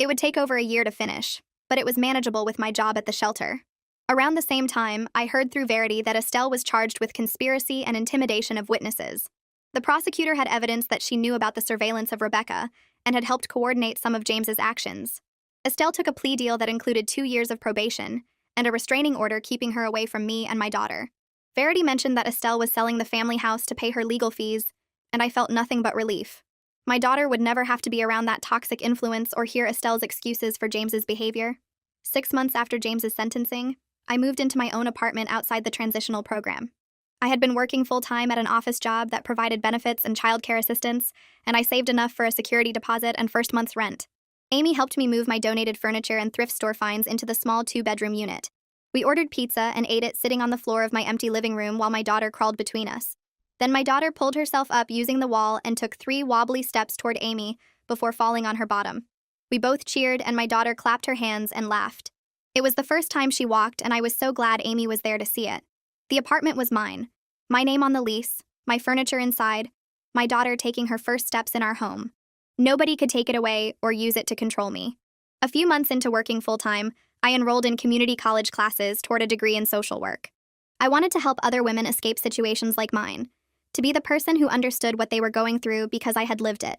It would take over a year to finish, but it was manageable with my job at the shelter. Around the same time, I heard through Verity that Estelle was charged with conspiracy and intimidation of witnesses. The prosecutor had evidence that she knew about the surveillance of Rebecca and had helped coordinate some of James's actions. Estelle took a plea deal that included 2 years of probation and a restraining order keeping her away from me and my daughter. Verity mentioned that Estelle was selling the family house to pay her legal fees, and I felt nothing but relief. My daughter would never have to be around that toxic influence or hear Estelle's excuses for James's behavior. 6 months after James's sentencing, I moved into my own apartment outside the transitional program. I had been working full-time at an office job that provided benefits and childcare assistance, and I saved enough for a security deposit and first month's rent. Amy helped me move my donated furniture and thrift store finds into the small 2-bedroom unit. We ordered pizza and ate it sitting on the floor of my empty living room while my daughter crawled between us. Then my daughter pulled herself up using the wall and took 3 wobbly steps toward Amy before falling on her bottom. We both cheered and my daughter clapped her hands and laughed. It was the first time she walked and I was so glad Amy was there to see it. The apartment was mine. My name on the lease, my furniture inside, my daughter taking her first steps in our home. Nobody could take it away or use it to control me. A few months into working full-time, I enrolled in community college classes toward a degree in social work. I wanted to help other women escape situations like mine, to be the person who understood what they were going through because I had lived it.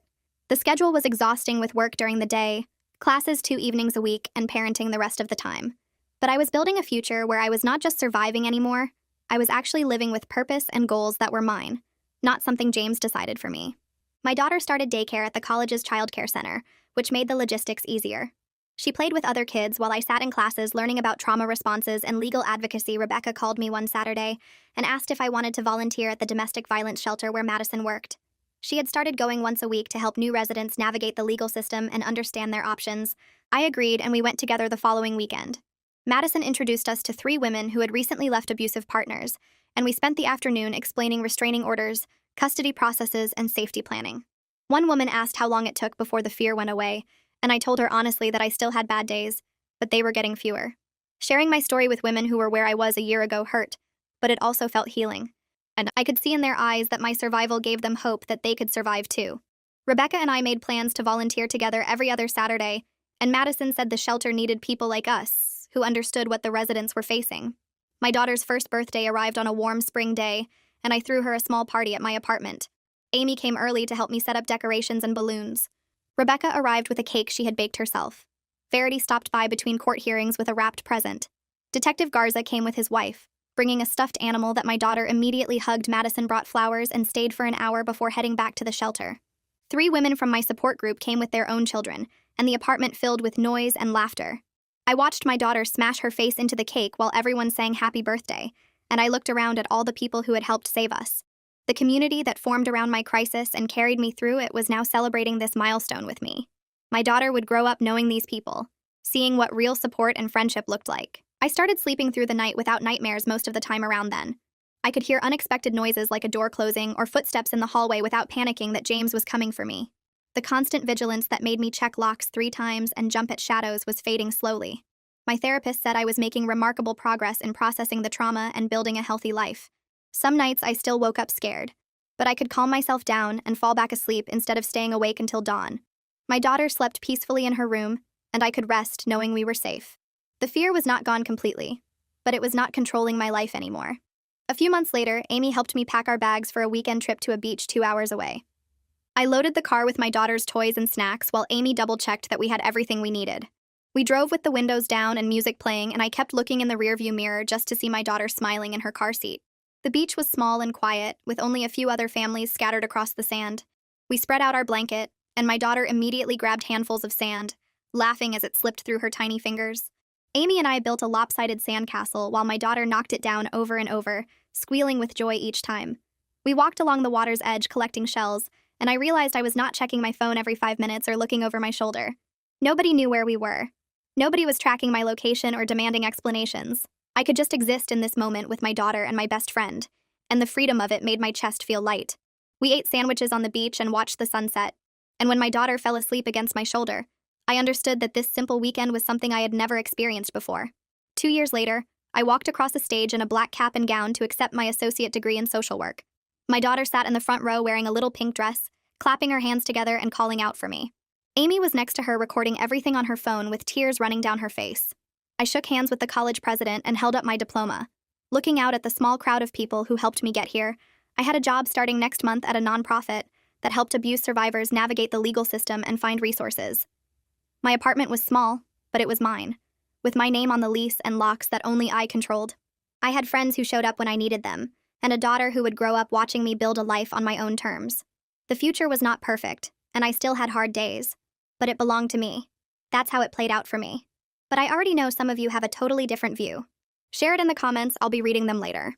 The schedule was exhausting with work during the day, classes 2 evenings a week, and parenting the rest of the time. But I was building a future where I was not just surviving anymore, I was actually living with purpose and goals that were mine, not something James decided for me. My daughter started daycare at the college's childcare center, which made the logistics easier. She played with other kids while I sat in classes learning about trauma responses and legal advocacy. Rebecca called me one Saturday and asked if I wanted to volunteer at the domestic violence shelter where Madison worked. She had started going once a week to help new residents navigate the legal system and understand their options. I agreed and we went together the following weekend. Madison introduced us to 3 women who had recently left abusive partners, and we spent the afternoon explaining restraining orders, custody processes, and safety planning. One woman asked how long it took before the fear went away, and I told her honestly that I still had bad days, but they were getting fewer. Sharing my story with women who were where I was a year ago hurt, but it also felt healing. And I could see in their eyes that my survival gave them hope that they could survive too. Rebecca and I made plans to volunteer together every other Saturday, and Madison said the shelter needed people like us, who understood what the residents were facing. My daughter's first birthday arrived on a warm spring day, and I threw her a small party at my apartment. Amy came early to help me set up decorations and balloons. Rebecca arrived with a cake she had baked herself. Verity stopped by between court hearings with a wrapped present. Detective Garza came with his wife, bringing a stuffed animal that my daughter immediately hugged. Madison brought flowers and stayed for an hour before heading back to the shelter. 3 women from my support group came with their own children, and the apartment filled with noise and laughter. I watched my daughter smash her face into the cake while everyone sang happy birthday, and I looked around at all the people who had helped save us. The community that formed around my crisis and carried me through it was now celebrating this milestone with me. My daughter would grow up knowing these people, seeing what real support and friendship looked like. I started sleeping through the night without nightmares most of the time around then. I could hear unexpected noises like a door closing or footsteps in the hallway without panicking that James was coming for me. The constant vigilance that made me check locks 3 times and jump at shadows was fading slowly. My therapist said I was making remarkable progress in processing the trauma and building a healthy life. Some nights I still woke up scared, but I could calm myself down and fall back asleep instead of staying awake until dawn. My daughter slept peacefully in her room, and I could rest knowing we were safe. The fear was not gone completely, but it was not controlling my life anymore. A few months later, Amy helped me pack our bags for a weekend trip to a beach 2 hours away. I loaded the car with my daughter's toys and snacks while Amy double-checked that we had everything we needed. We drove with the windows down and music playing, and I kept looking in the rearview mirror just to see my daughter smiling in her car seat. The beach was small and quiet, with only a few other families scattered across the sand. We spread out our blanket, and my daughter immediately grabbed handfuls of sand, laughing as it slipped through her tiny fingers. Amy and I built a lopsided sandcastle while my daughter knocked it down over and over, squealing with joy each time. We walked along the water's edge collecting shells, and I realized I was not checking my phone every 5 minutes or looking over my shoulder. Nobody knew where we were. Nobody was tracking my location or demanding explanations. I could just exist in this moment with my daughter and my best friend, and the freedom of it made my chest feel light. We ate sandwiches on the beach and watched the sunset, and when my daughter fell asleep against my shoulder, I understood that this simple weekend was something I had never experienced before. 2 years later, I walked across a stage in a black cap and gown to accept my associate degree in social work. My daughter sat in the front row wearing a little pink dress, clapping her hands together and calling out for me. Amy was next to her recording everything on her phone with tears running down her face. I shook hands with the college president and held up my diploma. Looking out at the small crowd of people who helped me get here, I had a job starting next month at a nonprofit that helped abuse survivors navigate the legal system and find resources. My apartment was small, but it was mine, with my name on the lease and locks that only I controlled. I had friends who showed up when I needed them, and a daughter who would grow up watching me build a life on my own terms. The future was not perfect, and I still had hard days, but it belonged to me. That's how it played out for me. But I already know some of you have a totally different view. Share it in the comments, I'll be reading them later.